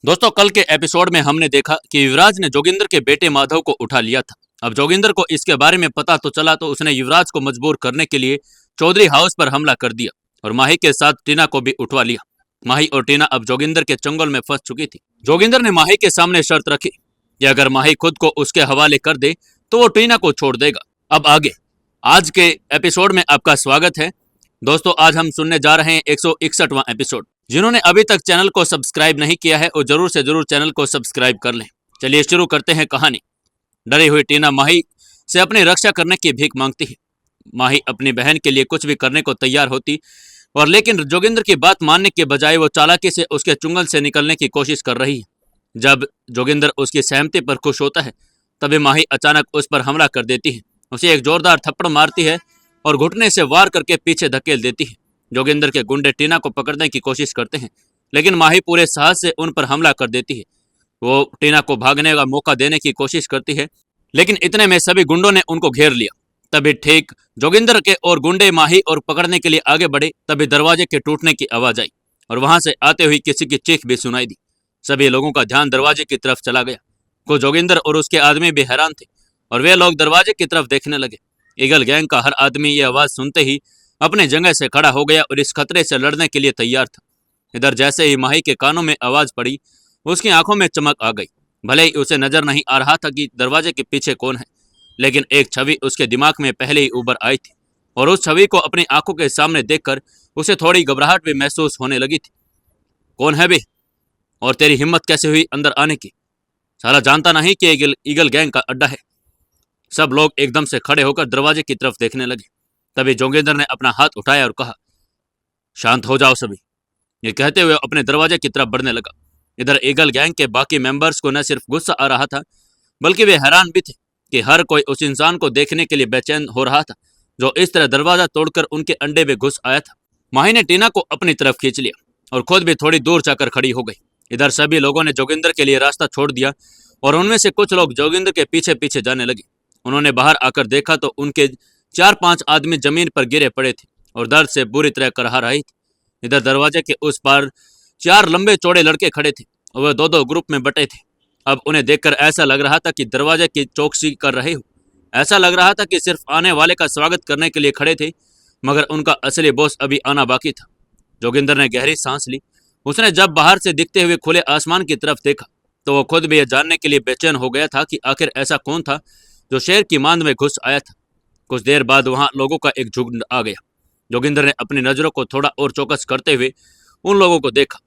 दोस्तों, कल के एपिसोड में हमने देखा कि युवराज ने जोगिंदर के बेटे माधव को उठा लिया था। अब जोगिंदर को इसके बारे में पता तो चला तो उसने युवराज को मजबूर करने के लिए चौधरी हाउस पर हमला कर दिया और माही के साथ टीना को भी उठवा लिया। माही और टीना अब जोगिंदर के चंगुल में फंस चुकी थी। जोगिंदर ने माही के सामने शर्त रखी कि अगर माही खुद को उसके हवाले कर दे तो वो टीना को छोड़ देगा। अब आगे आज के एपिसोड में आपका स्वागत है। दोस्तों, आज हम सुनने जा रहे हैं 161वां एपिसोड। जिन्होंने अभी तक चैनल को सब्सक्राइब नहीं किया है वो जरूर से जरूर चैनल को सब्सक्राइब कर लें। चलिए शुरू करते हैं कहानी। डरी हुई टीना माही से अपनी रक्षा करने की भीख मांगती है। माही अपनी बहन के लिए कुछ भी करने को तैयार होती और लेकिन जोगिंदर की बात मानने के बजाय वो चालाकी से उसके चुंगल से निकलने की कोशिश कर रही है। जब जोगिंदर उसकी सहमति पर खुश होता है तभी माही अचानक उस पर हमला कर देती है। उसे एक जोरदार थप्पड़ मारती है और घुटने से वार करके पीछे धकेल देती है। जोगिंदर के गुंडे टीना को पकड़ने की कोशिश करते हैं लेकिन माही पूरे साहस से उन पर हमला कर देती है। वो टीना को भागने का मौका देने की कोशिश करती है लेकिन इतने में सभी गुंडों ने उनको घेर लिया। तभी ठीक जोगिंदर के और गुंडे माही और पकड़ने के लिए आगे बढ़े तभी दरवाजे के टूटने की आवाज आई और वहां से आते हुए किसी की चीख भी सुनाई दी। सभी लोगों का ध्यान दरवाजे की तरफ चला गया। को जोगिंदर और उसके आदमी भी हैरान थे और वे लोग दरवाजे की तरफ देखने लगे। ईगल गैंग का हर आदमी ये आवाज सुनते ही अपने जगह से खड़ा हो गया और इस खतरे से लड़ने के लिए तैयार था। इधर जैसे ही माही के कानों में आवाज पड़ी उसकी आंखों में चमक आ गई। भले ही उसे नजर नहीं आ रहा था कि दरवाजे के पीछे कौन है, लेकिन एक छवि उसके दिमाग में पहले ही उभर आई थी और उस छवि को अपनी आंखों के सामने देखकर उसे थोड़ी घबराहट भी महसूस होने लगी थी। कौन है बे? और तेरी हिम्मत कैसे हुई अंदर आने की? साला जानता नहीं कि ईगल गैंग का अड्डा है। सब लोग एकदम से खड़े होकर दरवाजे की तरफ देखने लगे। तभी जोगिंदर ने अपना हाथ उठाया और कहा, शांत हो जाओ सभी। ये कहते हुए अपने दरवाजे की तरफ बढ़ने लगा। इधर ईगल गैंग के बाकी मेंबर्स को न सिर्फ गुस्सा आ रहा था बल्कि वे हैरान भी थे कि हर कोई उस इंसान को देखने के लिए बेचैन हो रहा था जो इस तरह दरवाजा तोड़कर उनके अंडे में घुस आया था। माही ने टीना को अपनी तरफ खींच लिया और खुद भी थोड़ी दूर जाकर खड़ी हो गई। इधर सभी लोगों ने जोगिंदर के लिए रास्ता छोड़ दिया और उनमें से कुछ लोग जोगिंदर के पीछे पीछे जाने लगे। उन्होंने बाहर आकर देखा तो उनके 4-5 आदमी जमीन पर गिरे पड़े थे और दर्द से बुरी तरह करहा रहे थे। इधर दरवाजे के उस पार 4 लंबे चौड़े लड़के खड़े थे और वह 2-2 ग्रुप में बटे थे। अब उन्हें देखकर ऐसा लग रहा था कि दरवाजे की चौकसी कर रहे हो। ऐसा लग रहा था कि सिर्फ आने वाले का स्वागत करने के लिए खड़े थे, मगर उनका असली बॉस अभी आना बाकी था। जोगिंदर ने गहरी सांस ली। उसने जब बाहर से दिखते हुए खुले आसमान की तरफ देखा तो वह खुद भी यह जानने के लिए बेचैन हो गया था कि आखिर ऐसा कौन था जो शेर की मांद में घुस आया था। कुछ देर बाद वहां लोगों का एक झुंड आ गया। जोगिंदर ने अपनी नजरों को थोड़ा और चौकस करते हुए उन लोगों को देखा।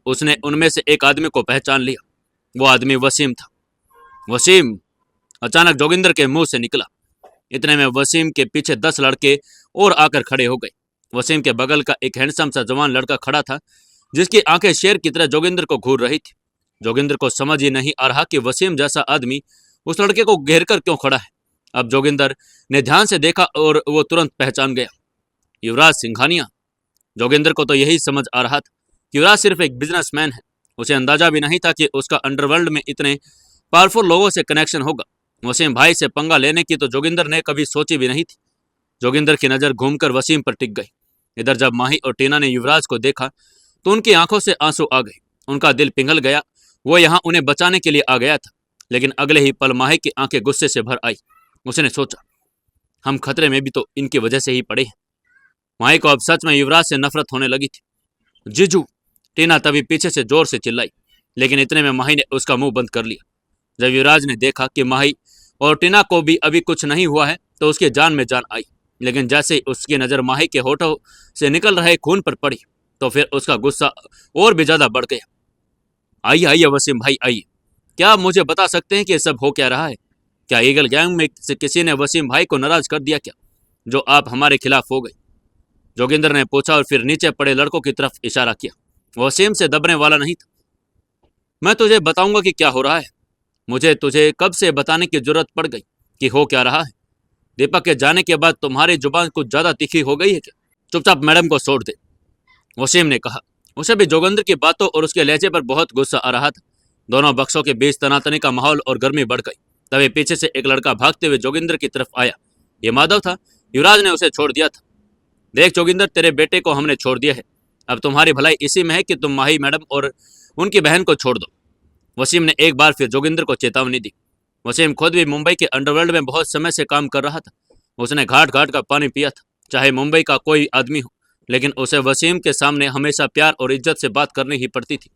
उसने उनमें से एक आदमी को पहचान लिया। वो आदमी वसीम था। वसीम! अचानक जोगिंदर के मुंह से निकला। इतने में वसीम के पीछे 10 लड़के और आकर खड़े हो गए। वसीम के बगल का एक हैंडसम सा जवान लड़का खड़ा था जिसकी आंखें शेर की तरह जोगिंदर को घूर रही थी। जोगिंदर को समझ ही नहीं आ रहा कि वसीम जैसा आदमी उस लड़के को घेर कर क्यों खड़ा है। अब जोगिंदर ने ध्यान से देखा और वो तुरंत पहचान गया। युवराज सिंघानिया। जोगिंदर को तो यही समझ आ रहा था कि युवराज सिर्फ एक बिजनेसमैन है। उसे अंदाजा भी नहीं था कि उसका अंडरवर्ल्ड में इतने पावरफुल लोगों से कनेक्शन होगा। वसीम भाई से पंगा लेने की तो जोगिंदर ने कभी सोची भी नहीं थी। जोगिंदर की नजर घूमकर वसीम पर टिक गई। इधर जब माही और टीना ने युवराज को देखा तो उनकी आंखों से आंसू आ गए। उनका दिल पिघल गया। वो यहाँ उन्हें बचाने के लिए आ गया था, लेकिन अगले ही पल माही की आंखें गुस्से से भर आई। उसने सोचा, हम खतरे में भी तो इनकी वजह से ही पड़े हैं। माही को अब सच में युवराज से नफरत होने लगी थी। जीजू! टीना तभी पीछे से जोर से चिल्लाई, लेकिन इतने में माही ने उसका मुंह बंद कर लिया। जब युवराज ने देखा कि माही और टीना को भी अभी कुछ नहीं हुआ है तो उसकी जान में जान आई, लेकिन जैसे ही उसकी नजर माही के होठों से निकल रहे खून पर पड़ी तो फिर उसका गुस्सा और भी ज्यादा बढ़ गया। आइए आइए वसीम भाई आइए। क्या आप मुझे बता सकते हैं कि ये सब हो क्या रहा है? क्या ईगल गैंग में से किसी ने वसीम भाई को नाराज कर दिया क्या, जो आप हमारे खिलाफ हो गए? जोगिंदर ने पूछा और फिर नीचे पड़े लड़कों की तरफ इशारा किया। वसीम से दबने वाला नहीं था। मैं तुझे बताऊंगा कि क्या हो रहा है। मुझे तुझे कब से बताने की जरूरत पड़ गई कि हो क्या रहा है? दीपक के जाने के बाद तुम्हारी जुबान कुछ ज्यादा तीखी हो गई है क्या? चुपचाप मैडम को छोड़ दे, वसीम ने कहा। उसे भी जोगिंदर की बातों और उसके लहजे पर बहुत गुस्सा आ रहा था। दोनों बक्सों के बीच तनातनी का माहौल और गर्मी बढ़ गई। तभी पीछे से एक लड़का भागते हुए जोगिंदर की तरफ आया। ये माधव था। युवराज ने उसे छोड़ दिया था। देख जोगिंदर, तेरे बेटे को हमने छोड़ दिया है। अब तुम्हारी भलाई इसी में है कि तुम माही मैडम और उनकी बहन को छोड़ दो। वसीम ने एक बार फिर जोगिंदर को चेतावनी दी। वसीम खुद भी मुंबई के अंडरवर्ल्ड में बहुत समय से काम कर रहा था। उसने घाट घाट का पानी पिया था, चाहे मुंबई का कोई आदमी हो, लेकिन उसे वसीम के सामने हमेशा प्यार और इज्जत से बात करनी ही पड़ती थी।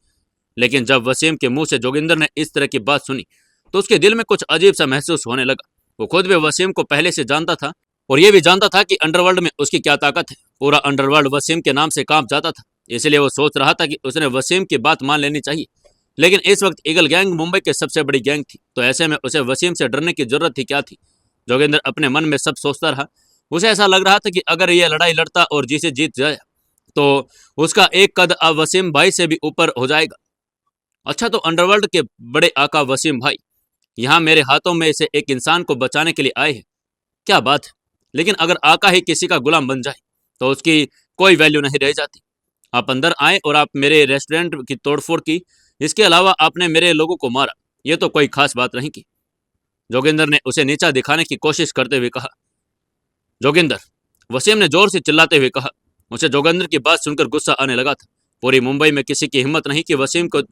लेकिन जब वसीम के मुंह से जोगिंदर ने इस तरह की बात सुनी तो उसके दिल में कुछ अजीब सा महसूस होने लगा। वो खुद भी वसीम को पहले से जानता था और ये भी जानता था कि अंडरवर्ल्ड में उसकी क्या ताकत है। पूरा अंडरवर्ल्ड वसीम के नाम से कांप जाता था, इसलिए वो सोच रहा था कि उसने वसीम की बात मान लेनी चाहिए। लेकिन इस वक्त ईगल गैंग मुंबई की सबसे बड़ी गैंग थी, तो ऐसे में उसे वसीम से डरने की जरूरत ही क्या थी। जोगिंदर अपने मन में सब सोचता रहा। उसे ऐसा लग रहा था कि अगर ये लड़ाई लड़ता और जिसे जीत जाए तो उसका एक कद अब वसीम भाई से भी ऊपर हो जाएगा। अच्छा, तो अंडरवर्ल्ड के बड़े आका वसीम भाई यहाँ मेरे हाथों में से एक इंसान को बचाने के लिए आए हैं, क्या बात है। लेकिन अगर आका ही किसी का गुलाम बन जाए तो उसकी कोई वैल्यू नहीं रह जाती। आप अंदर आए और आप मेरे रेस्टोरेंट की तोड़फोड़ की, इसके अलावा आपने मेरे लोगों को मारा, ये तो कोई खास बात नहीं की। जोगिंदर ने उसे नीचा दिखाने की कोशिश करते हुए कहा। जोगिंदर, वसीम ने जोर से चिल्लाते हुए कहा। उसे जोगिंदर की बात सुनकर गुस्सा आने लगा था। पूरी मुंबई में किसी की हिम्मत नहीं कि वसीम को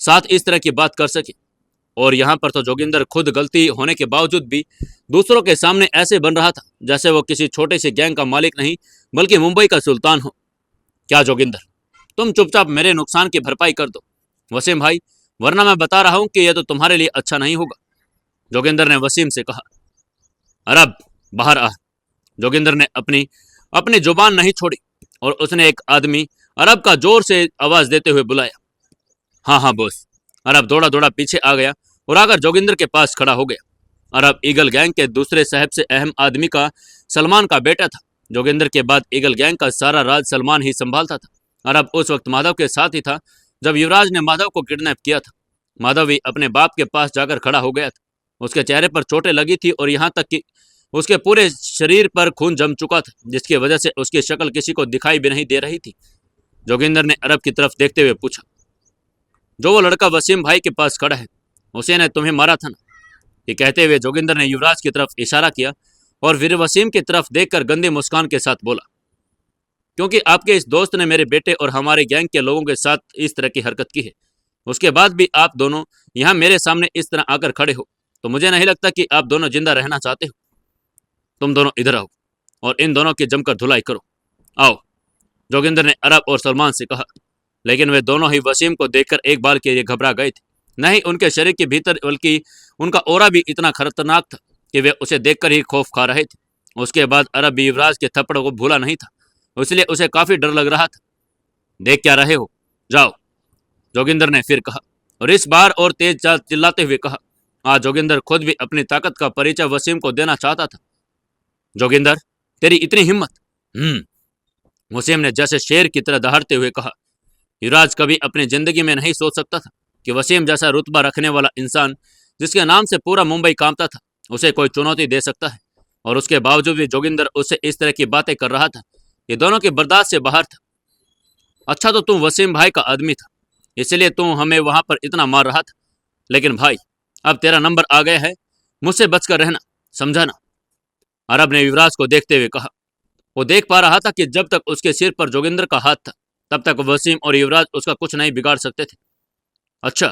साथ इस तरह की बात कर सके, और यहाँ पर तो जोगिंदर खुद गलती होने के बावजूद भी दूसरों के सामने ऐसे बन रहा था जैसे वो किसी छोटे से गैंग का मालिक नहीं बल्कि मुंबई का सुल्तान हो। क्या जोगिंदर, तुम चुपचाप मेरे नुकसान की भरपाई कर दो वसीम भाई, वरना मैं बता रहा हूं कि यह तो तुम्हारे लिए अच्छा नहीं होगा। जोगिंदर ने वसीम से कहा। अरब, बाहर आ। जोगिंदर ने अपनी अपनी जुबान नहीं छोड़ी और उसने एक आदमी अरब का जोर से आवाज देते हुए बुलाया। हाँ हाँ बॉस। अरब दौड़ा दौड़ा पीछे आ गया और आकर जोगिंदर के पास खड़ा हो गया। अरब ईगल गैंग के दूसरे साहब से अहम आदमी का सलमान का बेटा था। जोगिंदर के बाद ईगल गैंग का सारा राज सलमान ही संभालता था। अरब उस वक्त माधव के साथ ही था जब युवराज ने माधव को किडनैप किया था। माधव भी अपने बाप के पास जाकर खड़ा हो गया था। उसके चेहरे पर चोटें लगी थी और यहाँ तक कि उसके पूरे शरीर पर खून जम चुका था, जिसकी वजह से उसकी शक्ल किसी को दिखाई भी नहीं दे रही थी। जोगिंदर ने अरब की तरफ देखते हुए पूछा, जो वो लड़का वसीम भाई के पास खड़ा है, उसे ने तुम्हें मारा था ना? ये कहते हुए जोगिंदर ने युवराज की तरफ इशारा किया और फिर वसीम की तरफ देखकर गंदी मुस्कान के साथ बोला, क्योंकि आपके इस दोस्त ने मेरे बेटे और हमारे गैंग के लोगों के साथ इस तरह की हरकत की है, उसके बाद भी आप दोनों यहाँ मेरे सामने इस तरह आकर खड़े हो, तो मुझे नहीं लगता कि आप दोनों जिंदा रहना चाहते हो। तुम दोनों इधर आओ और इन दोनों की जमकर धुलाई करो। आओ, जोगिंदर ने अरब और सलमान से कहा। लेकिन वे दोनों ही वसीम को देखकर एक बार के लिए घबरा गए थे। नहीं उनके शरीर के भीतर, बल्कि उनका ओरा भी इतना खतरनाक था कि वे उसे देखकर ही खौफ खा रहे थे। उसके बाद अरब भी युवराज के थप्पड़ों को भूला नहीं था, इसलिए उसे काफी डर लग रहा था। देख क्या रहे हो, जाओ, जोगिंदर ने फिर कहा और इस बार और तेज चिल्लाते हुए कहा। आज जोगिंदर खुद भी अपनी ताकत का परिचय वसीम को देना चाहता था। जोगिंदर, तेरी इतनी हिम्मत? वसीम ने जैसे शेर की तरह दहाड़ते हुए कहा। युवराज कभी अपनी जिंदगी में नहीं सोच सकता था कि वसीम जैसा रुतबा रखने वाला इंसान, जिसके नाम से पूरा मुंबई कांपता था, उसे कोई चुनौती दे सकता है। और उसके बावजूद भी जोगिंदर उससे इस तरह की बातें कर रहा था। ये दोनों की बर्दाश्त से बाहर था। अच्छा, तो तुम वसीम भाई का आदमी था, इसलिए तुम हमें वहां पर इतना मार रहा था। लेकिन भाई, अब तेरा नंबर आ गया है, मुझसे बचकर रहना, समझा ना? अरब ने युवराज को देखते हुए कहा। वो देख पा रहा था कि जब तक उसके सिर पर जोगिंदर का हाथ था तब तक वसीम और युवराज उसका कुछ नहीं बिगाड़ सकते थे। अच्छा,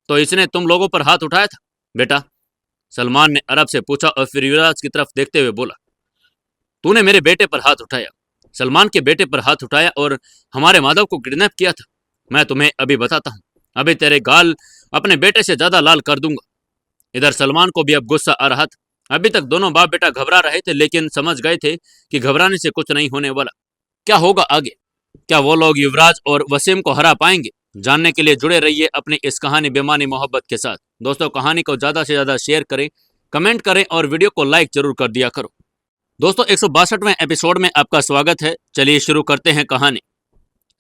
तो इसने तुम लोगों पर हाथ उठाया था बेटा? सलमान ने अरब से पूछा और फिर युवराज की तरफ देखते हुए बोला, तूने मेरे बेटे पर हाथ उठाया, सलमान के बेटे पर हाथ उठाया और हमारे माधव को किडनैप किया था। मैं तुम्हें अभी बताता हूँ, अभी तेरे गाल अपने बेटे से ज्यादा लाल कर दूंगा। इधर सलमान को भी अब गुस्सा आ रहा था। अभी तक दोनों बाप बेटा घबरा रहे थे, लेकिन समझ गए थे कि घबराने से कुछ नहीं होने वाला। क्या होगा आगे? क्या वो लोग युवराज और वसीम को हरा पाएंगे? जानने के लिए जुड़े रहिए अपनी इस कहानी बेमानी मोहब्बत के साथ। दोस्तों, कहानी को ज्यादा से ज्यादा शेयर करें, कमेंट करें और वीडियो को लाइक जरूर कर दिया करो। दोस्तों, 162वें एपिसोड में आपका स्वागत है। चलिए शुरू करते हैं कहानी।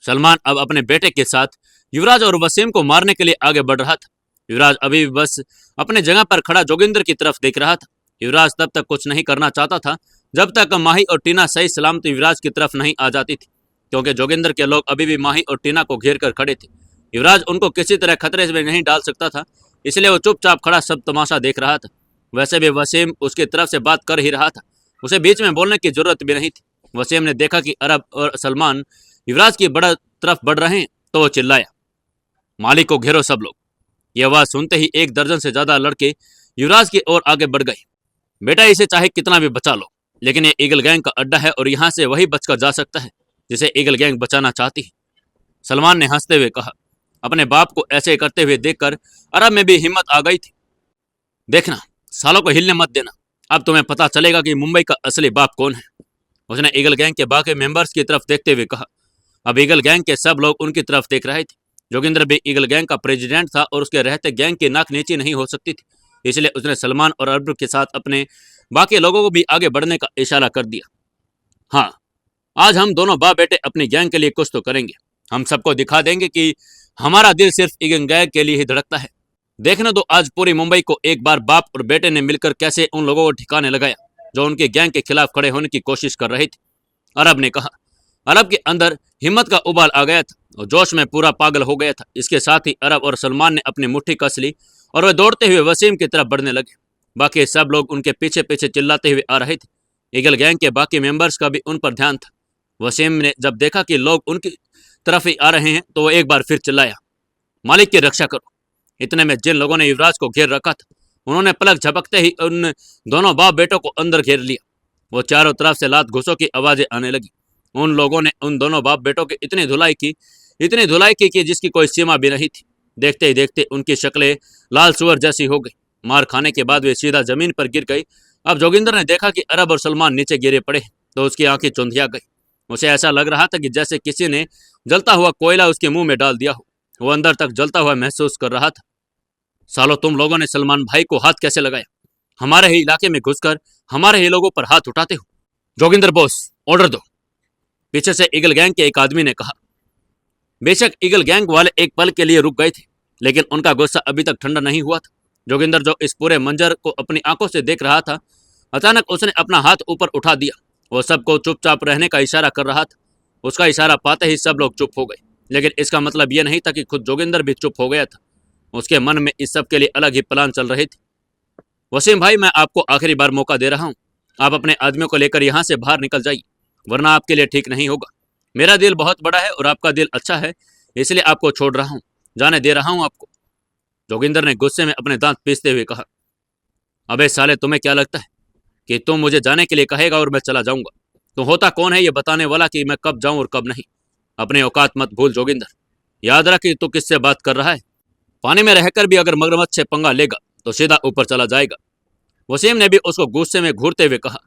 सलमान अब अपने बेटे के साथ युवराज और वसीम को मारने के लिए आगे बढ़ रहा था। युवराज अभी भी बस अपने जगह पर खड़ा जोगिंदर की तरफ देख रहा था। युवराज तब तक कुछ नहीं करना चाहता था जब तक माही और टीना सही सलामत युवराज की तरफ नहीं आ जाती थी, क्योंकि जोगिंदर के लोग अभी भी माही और टीना को घेर कर खड़े थे। युवराज उनको किसी तरह खतरे में नहीं डाल सकता था, इसलिए वो चुपचाप खड़ा सब तमाशा देख रहा था। वैसे भी वसीम उसकी तरफ से बात कर ही रहा था, उसे बीच में बोलने की जरूरत भी नहीं थी। वसीम ने देखा कि अरब और सलमान युवराज की तरफ बढ़ रहे हैं, तो वो चिल्लाया, मालिक को घेरो सब लोग। ये आवाज सुनते ही 1 दर्जन से ज्यादा लड़के युवराज की ओर आगे बढ़ गए। बेटा, इसे चाहे कितना भी बचा लो, लेकिन ये ईगल गैंग का अड्डा है और यहाँ से वही बचकर जा सकता है जिसे ईगल गैंग बचाना चाहती है। सलमान ने हंसते हुए कहा। अपने बाप को ऐसे करते हुए देखकर अरब में भी हिम्मत आ गई थी। देखना, सालों को हिलने मत देना, अब तुम्हें पता चलेगा कि मुंबई का असली बाप कौन है। उसने ईगल गैंग के बाकी मेंबर्स की तरफ देखते हुए कहा। अब ईगल गैंग के सब लोग उनकी तरफ देख रहे थे। जोगिंदर भी ईगल गैंग का प्रेसिडेंट था और उसके रहते गैंग की नाक नीची नहीं हो सकती थी, इसलिए उसने सलमान और अरब के साथ अपने बाकी लोगों को भी आगे बढ़ने का इशारा कर दिया। हाँ, आज हम दोनों बाप बेटे अपनी गैंग के लिए कुछ तो करेंगे। हम सबको दिखा देंगे कि हमारा दिल सिर्फ ईगल गैंग के लिए ही धड़कता है। देखने दो आज पूरी मुंबई को एक बार बाप और बेटे ने मिलकर कैसे उन लोगों को ठिकाने लगाया जो उनके गैंग के खिलाफ खड़े होने की कोशिश कर रहे थे। अरब ने कहा। अरब के अंदर हिम्मत का उबाल आ गया था और जोश में पूरा पागल हो गया था। इसके साथ ही अरब और सलमान ने अपनी मुट्ठी कस ली और वे दौड़ते हुए वसीम की तरफ बढ़ने लगे। बाकी सब लोग उनके पीछे पीछे चिल्लाते हुए आ रहे थे। ईगल गैंग के बाकी मेंबर्स का भी उन पर ध्यान था। वसीम ने जब देखा कि लोग उनकी तरफ ही आ रहे हैं तो वो एक बार फिर चिल्लाया, मालिक की रक्षा करो। इतने में जिन लोगों ने युवराज को घेर रखा था उन्होंने पलक झपकते ही उन दोनों बाप बेटों को अंदर घेर लिया। वो चारों तरफ से लात घुसों की आवाजें आने लगी। उन लोगों ने उन दोनों बाप बेटों की इतनी धुलाई की कि जिसकी कोई सीमा भी नहीं थी। देखते ही देखते उनकी शक्लें लाल सुअर जैसी हो गई। मार खाने के बाद वे सीधा जमीन पर गिर गई। अब जोगिंदर ने देखा कि अरब और सलमान नीचे गिरे पड़े तो उसकी आंखें चुंधिया गई। उसे ऐसा लग रहा था कि जैसे किसी ने जलता हुआ कोयला उसके मुंह में डाल दिया हो। वो अंदर तक जलता हुआ महसूस कर रहा था। सालों, तुम लोगों ने सलमान भाई को हाथ कैसे लगाया? हमारे ही इलाके में घुसकर हमारे ही लोगों पर हाथ उठाते हो। जोगिंदर बॉस, ऑर्डर दो, पीछे से ईगल गैंग के एक आदमी ने कहा। बेशक ईगल गैंग वाले एक पल के लिए रुक गए थे, लेकिन उनका गुस्सा अभी तक ठंडा नहीं हुआ था। जोगिंदर जो इस पूरे मंजर को अपनी आंखों से देख रहा था, अचानक उसने अपना हाथ ऊपर उठा दिया। वो सबको चुपचाप रहने का इशारा कर रहा था। उसका इशारा पाते ही सब लोग चुप हो गए, लेकिन इसका मतलब यह नहीं था कि खुद जोगिंदर भी चुप हो गया था। उसके मन में इस सब के लिए अलग ही प्लान चल रहे थे। वसीम भाई, मैं आपको आखिरी बार मौका दे रहा हूँ। आप अपने आदमियों को लेकर यहाँ से बाहर निकल जाइए, वरना आपके लिए ठीक नहीं होगा। मेरा दिल बहुत बड़ा है और आपका दिल अच्छा है, इसलिए आपको छोड़ रहा हूँ, जाने दे रहा हूँ आपको। जोगिंदर ने गुस्से में अपने दांत पीसते हुए कहा। अबे साले, तुम्हें क्या लगता है कि तुम मुझे जाने के लिए कहेगा और मैं चला जाऊंगा? तो होता कौन है ये बताने वाला कि मैं कब जाऊं और कब नहीं? अपने औकात मत भूल जोगिंदर। याद रख कि तू किससे बात कर रहा है। पानी में रहकर भी अगर मगरमच्छ से पंगा लेगा तो सीधा ऊपर चला जाएगा। वसीम ने भी उसको गुस्से में घूरते हुए कहा,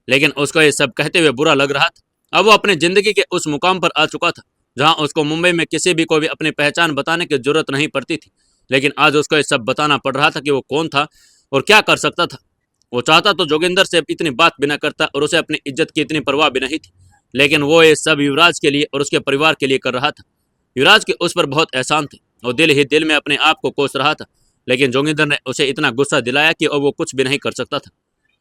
लेकिन उसको ये सब कहते हुए बुरा लग रहा था। अब वो अपनी जिंदगी के उस मुकाम पर आ चुका था जहां उसको मुंबई में किसी भी को भी अपनी पहचान बताने की जरूरत नहीं पड़ती थी, लेकिन आज उसको ये सब बताना पड़ रहा था कि वो कौन था और क्या कर सकता था। वो चाहता तो जोगिंदर से इतनी बात भी न करता और उसे अपनी इज्जत की इतनी परवाह भी नहीं थी, लेकिन वो ये सब युवराज के लिए और उसके परिवार के लिए कर रहा था। युवराज के उस पर बहुत एहसान थे और दिल ही दिल में अपने आप को कोस रहा था, लेकिन जोगिंदर ने उसे इतना गुस्सा दिलाया कि अब वो कुछ भी नहीं कर सकता था।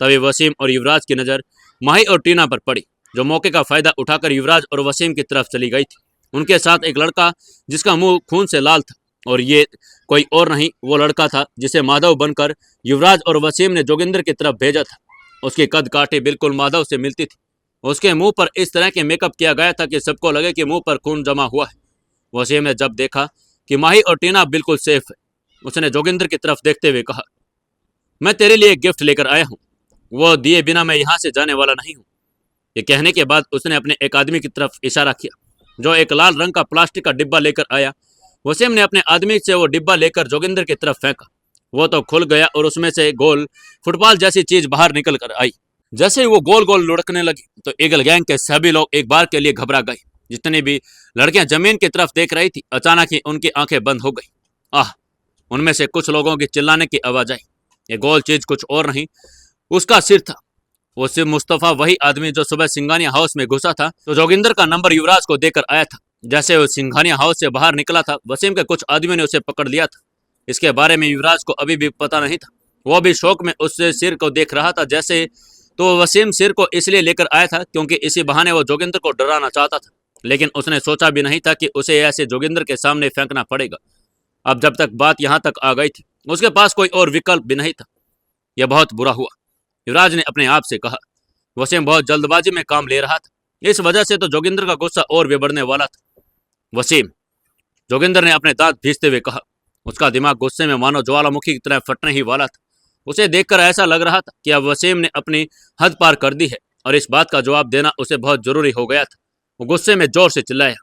तभी वसीम और युवराज की नज़र माही और टीना पर पड़ी, जो मौके का फायदा उठाकर युवराज और वसीम की तरफ चली गई थी। उनके साथ एक लड़का जिसका मुंह खून से लाल था, और ये कोई और नहीं, वो लड़का था जिसे माधव बनकर युवराज और वसीम ने जोगिंदर की तरफ भेजा था। उसकी कद काठी बिल्कुल माधव से मिलती थी। उसके मुंह पर इस तरह के मेकअप किया गया था कि सबको लगे कि मुंह पर खून जमा हुआ है। वसीम ने जब देखा कि माही और टीना बिल्कुल सेफ है, उसने जोगिंदर की तरफ देखते हुए कहा, मैं तेरे लिए एक गिफ्ट लेकर आया हूँ, वो दिए बिना मैं यहाँ से जाने वाला नहीं हूँ। ये कहने के बाद उसने अपने एक आदमी की तरफ इशारा किया जो एक लाल रंग का प्लास्टिक का डिब्बा लेकर आया। वसीम ने अपने आदमी से वो डिब्बा लेकर जोगिंदर की तरफ फेंका। वो तो खुल गया और उसमें से गोल फुटबॉल जैसी चीज बाहर निकल कर आई। जैसे ही वो गोल गोल लुढ़कने लगी तो ईगल गैंग के सभी लोग एक बार के लिए घबरा गए। जितनी भी लड़कियां जमीन की तरफ देख रही थी, अचानक ही उनकी आंखें बंद हो गई। आह! उनमें से कुछ लोगों की चिल्लाने की आवाज आई। ये गोल चीज कुछ और नहीं, उसका सिर था। वो सिर्फ मुस्तफा, वही आदमी जो सुबह सिंघानिया हाउस में घुसा था, तो जोगिंदर का नंबर युवराज को देकर आया था। जैसे वो सिंघानिया हाउस से बाहर निकला था, वसीम के कुछ आदमियों ने उसे पकड़ लिया था। इसके बारे में युवराज को अभी भी पता नहीं था। वो भी शौक में उससे सिर को देख रहा था। जैसे तो वसीम सिर को इसलिए लेकर आया था क्योंकि इसी बहाने वो जोगिंदर को डराना चाहता था, लेकिन उसने सोचा भी नहीं था कि उसे ऐसे जोगिंदर के सामने फेंकना पड़ेगा। अब जब तक बात यहाँ तक आ गई थी, उसके पास कोई और विकल्प भी नहीं था। यह बहुत बुरा हुआ, युवराज ने अपने आप से कहा। वसीम बहुत जल्दबाजी में काम ले रहा था, इस वजह से तो जोगिंदर का गुस्सा और भी बढ़ने वाला था। वसीम, जोगिंदर ने अपने दांत भींचते हुए कहा। उसका दिमाग गुस्से में मानो ज्वालामुखी की तरह फटने ही वाला था। उसे देखकर ऐसा लग रहा था कि अब वसीम ने अपनी हद पार कर दी है और इस बात का जवाब देना उसे बहुत जरूरी हो गया था। वो गुस्से में जोर से चिल्लाया,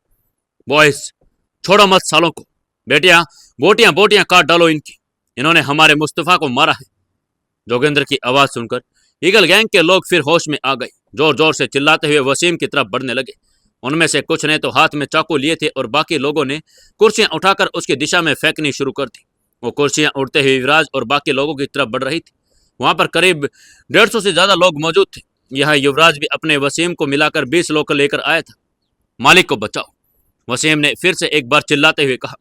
बॉयज, छोड़ो मत सालों को। बेटियां, बोटियां बोटियां काट डालो इनकी। इन्होंने हमारे मुस्तफा को मारा है। जोगिंदर की आवाज सुनकर ईगल गैंग के लोग फिर होश में आ गए। जोर जोर से चिल्लाते हुए वसीम की तरफ बढ़ने लगे। उनमें से कुछ ने तो हाथ में चाकू लिए थे और बाकी लोगों ने कुर्सियां उठाकर उसकी दिशा में फेंकनी शुरू कर दी। वो कुर्सियां उड़ते हुए युवराज और बाकी लोगों की तरफ बढ़ रही थी। वहां पर करीब 150 से ज्यादा लोग मौजूद थे। यहाँ युवराज भी अपने वसीम को मिलाकर 20 लोग लेकर आया था। मालिक को बचाओ, वसीम ने फिर से एक बार चिल्लाते हुए कहा।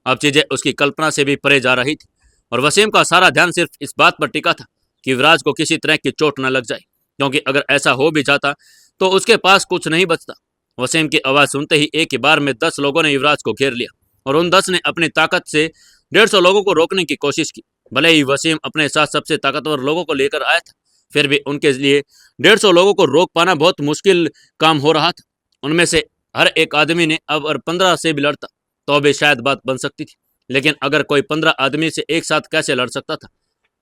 अब चीजें उसकी कल्पना से भी परे जा रही थी और वसीम का सारा ध्यान सिर्फ इस बात पर टिका था कि युवराज को किसी तरह की चोट न लग जाए, क्योंकि अगर ऐसा हो भी जाता तो उसके पास कुछ नहीं बचता। वसीम की आवाज सुनते ही एक ही बार में 10 लोगों ने युवराज को घेर लिया और उन 10 ने अपनी ताकत से 150 लोगों को रोकने की कोशिश की। भले ही वसीम अपने साथ सबसे ताकतवर लोगों को लेकर आया था, फिर भी उनके लिए 150 लोगों को रोक पाना बहुत मुश्किल काम हो रहा था। उनमें से हर एक आदमी ने अब और 15 से भी लड़ता तो भी शायद बात बन सकती थी, लेकिन अगर कोई 15 आदमी से एक साथ कैसे लड़ सकता था।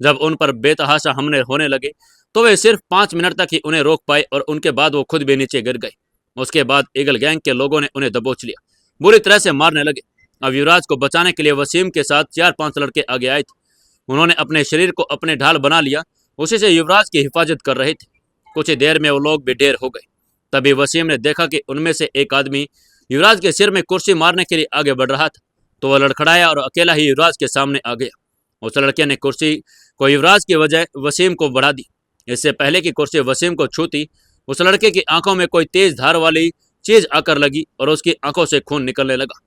जब उन पर बेतहाशा हमले होने लगे तो वे सिर्फ 5 मिनट तक ही उन्हें रोक पाए और उनके बाद वो खुद भी नीचे गिर गए। उसके बाद ईगल गैंग के लोगों ने उन्हें दबोच लिया, बुरी तरह से मारने लगे। अब युवराज को बचाने के लिए वसीम के साथ 4-5 लड़के आगे आए थे। उन्होंने अपने शरीर को अपने ढाल बना लिया, उसी से युवराज की हिफाजत कर रहे थे। कुछ ही देर में वो लोग भी ढेर हो गए। तभी वसीम ने देखा कि उनमें से एक आदमी युवराज के सिर में कुर्सी मारने के लिए आगे बढ़ रहा था, तो वह लड़खड़ाया और अकेला ही युवराज के सामने आ गया। उस लड़के ने कुर्सी को युवराज की वजह वसीम को बढ़ा दी। इससे पहले कि कुर्सी वसीम को छूती, उस लड़के की आंखों में कोई तेज धार वाली चीज आकर लगी और उसकी आंखों से खून निकलने लगा।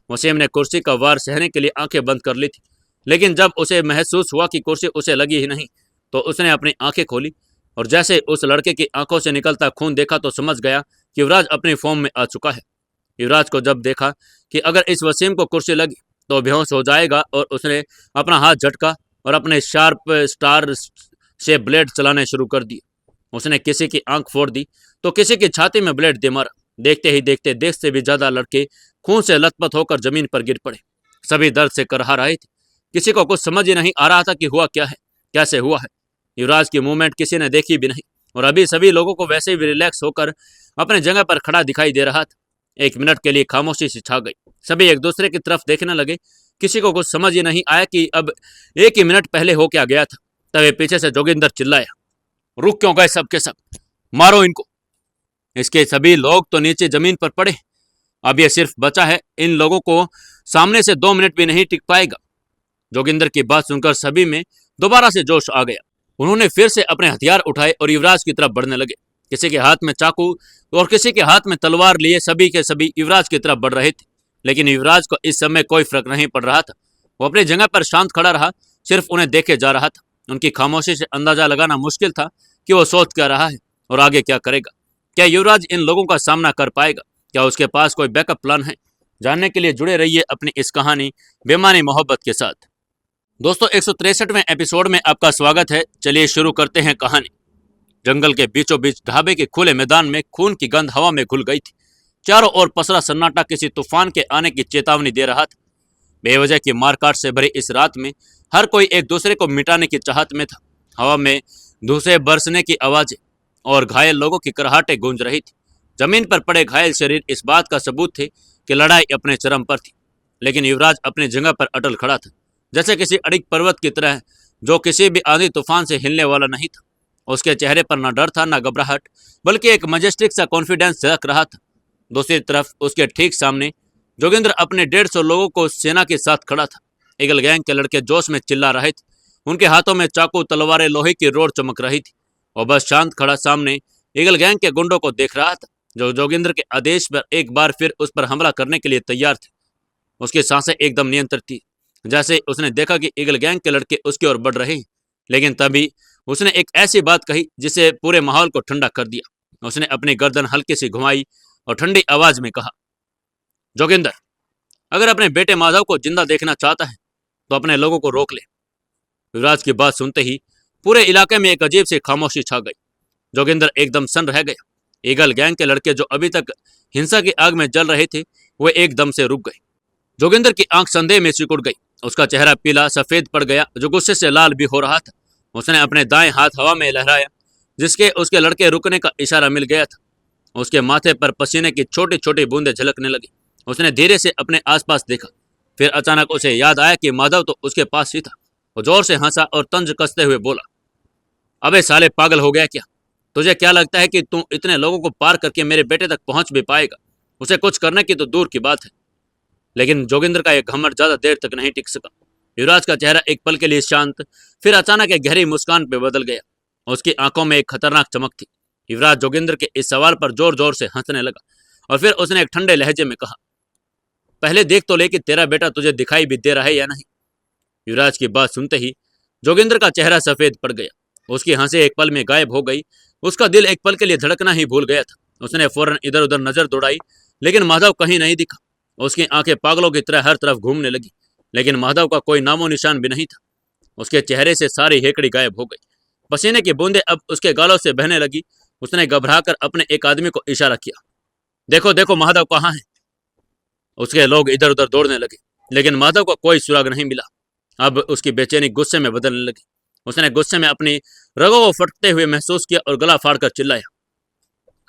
वसीम ने कुर्सी का वार सहने के लिए आंखें बंद कर ली थी, लेकिन जब उसे महसूस हुआ कि कुर्सी उसे लगी ही नहीं, तो उसने अपनी आंखें खोली और जैसे उस लड़के की आंखों से निकलता खून देखा तो समझ गया कि युवराज अपनी फॉर्म में आ चुका है। युवराज को जब देखा कि अगर इस वसीम को कुर्सी लगी तो बेहोश हो जाएगा, और उसने अपना हाथ झटका और अपने शार्प स्टार से ब्लेड चलाने शुरू कर दिए। उसने किसी की आंख फोड़ दी तो किसी की छाती में ब्लेड दे मारा। देखते ही देखते 10 से भी ज्यादा लड़के खून से लथपथ होकर जमीन पर गिर पड़े। सभी दर्द से करहा रहे थे। किसी को कुछ समझ ही नहीं आ रहा था कि हुआ क्या है, कैसे हुआ है। युवराज की मूवमेंट किसी ने देखी भी नहीं और अभी सभी लोगों को वैसे भी रिलैक्स होकर अपने जगह पर खड़ा दिखाई दे रहा था। 1 मिनट के लिए खामोशी सी छा गई। सभी एक दूसरे की तरफ देखने लगे। किसी को कुछ समझ ही नहीं आया कि अब 1 ही मिनट पहले हो क्या गया था। तभी पीछे से जोगिंदर चिल्लाया, रुक क्यों गए सब के सब, मारो इनको। इसके सभी लोग तो नीचे जमीन पर पड़े। अब ये सिर्फ बचा है, इन लोगों को सामने से 2 मिनट भी नहीं टिक पाएगा। जोगिंदर की बात सुनकर सभी में दोबारा से जोश आ गया। उन्होंने फिर से अपने हथियार उठाए और युवराज की तरफ बढ़ने लगे। किसी के हाथ में चाकू और किसी के हाथ में तलवार लिए सभी के सभी युवराज की तरफ बढ़ रहे थे, लेकिन युवराज को इस समय कोई फर्क नहीं पड़ रहा था। वो अपनी जगह पर शांत खड़ा रहा, सिर्फ उन्हें देखे जा रहा था। उनकी खामोशी से अंदाजा लगाना मुश्किल था कि वो सोच क्या रहा है और आगे क्या करेगा। क्या युवराज इन लोगों का सामना कर पाएगा? क्या उसके पास कोई बैकअप प्लान है? जानने के लिए जुड़े रहिए अपनी इस कहानी बेमानी मोहब्बत के साथ। दोस्तों, 163वें एपिसोड में आपका स्वागत है। चलिए शुरू करते हैं कहानी। जंगल के बीचों बीच ढाबे के खुले मैदान में खून की गंध हवा में घुल गई थी। चारों ओर पसरा सन्नाटा किसी तूफान के आने की चेतावनी दे रहा था। बेवजह की मारकाट से भरी इस रात में हर कोई एक दूसरे को मिटाने की चाहत में था। हवा में धूसे बरसने की आवाजें और घायल लोगों की कराहटें गूंज रही थी। जमीन पर पड़े घायल शरीर इस बात का सबूत थे कि लड़ाई अपने चरम पर थी, लेकिन युवराज अपनी जगह पर अटल खड़ा था, जैसे किसी अड़िग पर्वत की तरह जो किसी भी आंधी तूफान से हिलने वाला नहीं था। उसके चेहरे पर न डर था न घबराहट, बल्कि एक मजेस्टिक सा कॉन्फिडेंस झलक रहा था। दूसरी तरफ उसके ठीक सामने जोगिंदर अपने 150 लोगों को सेना के साथ खड़ा था। ईगल गैंग के लड़के जोश में चिल्ला रहे थे। उनके हाथों में चाकू तलवारें लोहे की रोड चमक रही थी और बस शांत खड़ा सामने ईगल गैंग के गुंडों को देख रहा था, जो जोगिंदर के आदेश पर एक बार फिर उस पर हमला करने के लिए तैयार थे। उसकी सांसें एकदम नियंत्रित थी। जैसे उसने देखा कि ईगल गैंग के लड़के उसकी ओर बढ़ रहे हैं, लेकिन तभी उसने एक ऐसी बात कही जिसे पूरे माहौल को ठंडा कर दिया। उसने अपनी गर्दन हल्की सी घुमाई और ठंडी आवाज में कहा, जोगिंदर, अगर अपने बेटे माधव को जिंदा देखना चाहता है तो अपने लोगों को रोक ले। युवराज की बात सुनते ही पूरे इलाके में एक अजीब सी खामोशी छा गई। जोगिंदर एकदम सन्न रह गया। ईगल गैंग के लड़के जो अभी तक हिंसा की आग में जल रहे थे, वे एकदम से रुक गए। जोगिंदर की आंख संदेह में सिकुड़ गई। उसका चेहरा पीला सफेद पड़ गया, जो गुस्से से लाल भी हो रहा था। उसने अपने दाएं हाथ हवा में लहराया, जिसके उसके लड़के रुकने का इशारा मिल गया था। उसके माथे पर पसीने की छोटी छोटी बूंदें झलकने लगी। उसने धीरे से अपने आसपास देखा, फिर अचानक उसे याद आया कि माधव तो उसके पास ही था। वो जोर से हंसा और तंज कसते हुए बोला, अबे साले पागल हो गया क्या? तुझे क्या लगता है कि तू इतने लोगों को पार करके मेरे बेटे तक पहुंच भी पाएगा? उसे कुछ करने की तो दूर की बात है। लेकिन जोगिंदर का यह घमंड ज्यादा देर तक नहीं टिक सका। युवराज का चेहरा एक पल के लिए शांत, फिर अचानक एक गहरी मुस्कान पे बदल गया। उसकी आंखों में एक खतरनाक चमक थी। युवराज जोगिंदर के इस सवाल पर जोर जोर से हंसने लगा और फिर उसने एक ठंडे लहजे में कहा, पहले देख तो ले कि तेरा बेटा तुझे दिखाई भी दे रहा है या नहीं। युवराज की बात सुनते ही जोगिंदर का चेहरा सफेद पड़ गया। उसकी हंसी एक पल में गायब हो गई। उसका दिल एक पल के लिए धड़कना ही भूल गया था। उसने फौरन इधर उधर नजर दौड़ाई, लेकिन माधव कहीं नहीं दिखा। उसकी आंखें पागलों की तरह हर तरफ घूमने लगी, लेकिन माधव का कोई नामो निशान भी नहीं था। उसके चेहरे से सारी हेकड़ी गायब हो गई। पसीने की बूंदें अब उसके गालों से बहने लगी। उसने घबराकर अपने एक आदमी को इशारा किया, देखो देखो माधव कहाँ है? उसके लोग इधर उधर दौड़ने लगे, लेकिन माधव को कोई सुराग नहीं मिला। अब उसकी बेचैनी गुस्से में बदलने लगी। उसने गुस्से में अपनी रगों को फटते हुए महसूस किया और गला फाड़कर चिल्लाया,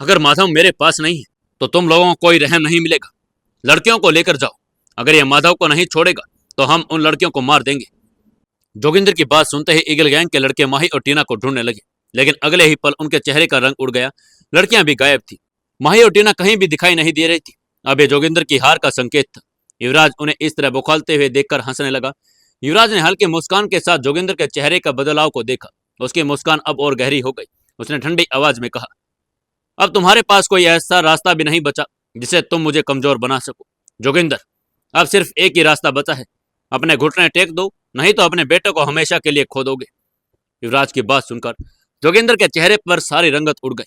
अगर माधव मेरे पास नहीं है तो तुम लोगों को कोई रहम नहीं मिलेगा। लड़कियों को लेकर जाओ। अगर यह माधव को नहीं छोड़ेगा तो हम उन लड़कियों को मार देंगे। जोगिंदर की बात सुनते ही ईगल गैंग के लड़के माही और टीना को ढूंढने लगे, लेकिन अगले ही पल उनके चेहरे का रंग उड़ गया। लड़कियां भी गायब थी। माही और टीना कहीं भी दिखाई नहीं दे रही थी। अब ये जोगिंदर की हार का संकेत था। युवराज उन्हें इस तरह बौखलाते हुए देखकर हंसने लगा। युवराज ने हल्की मुस्कान के साथ जोगिंदर के चेहरे का बदलाव को देखा। उसकी मुस्कान अब और गहरी हो गई। उसने ठंडी आवाज में कहा, अब तुम्हारे पास कोई ऐसा रास्ता भी नहीं बचा जिसे तुम मुझे कमजोर बना सको। जोगिंदर, अब सिर्फ एक ही रास्ता बचा है, अपने घुटने टेक दो, नहीं तो अपने बेटे को हमेशा के लिए खो दोगे। युवराज की बात सुनकर जोगिंदर के चेहरे पर सारी रंगत उड़ गई।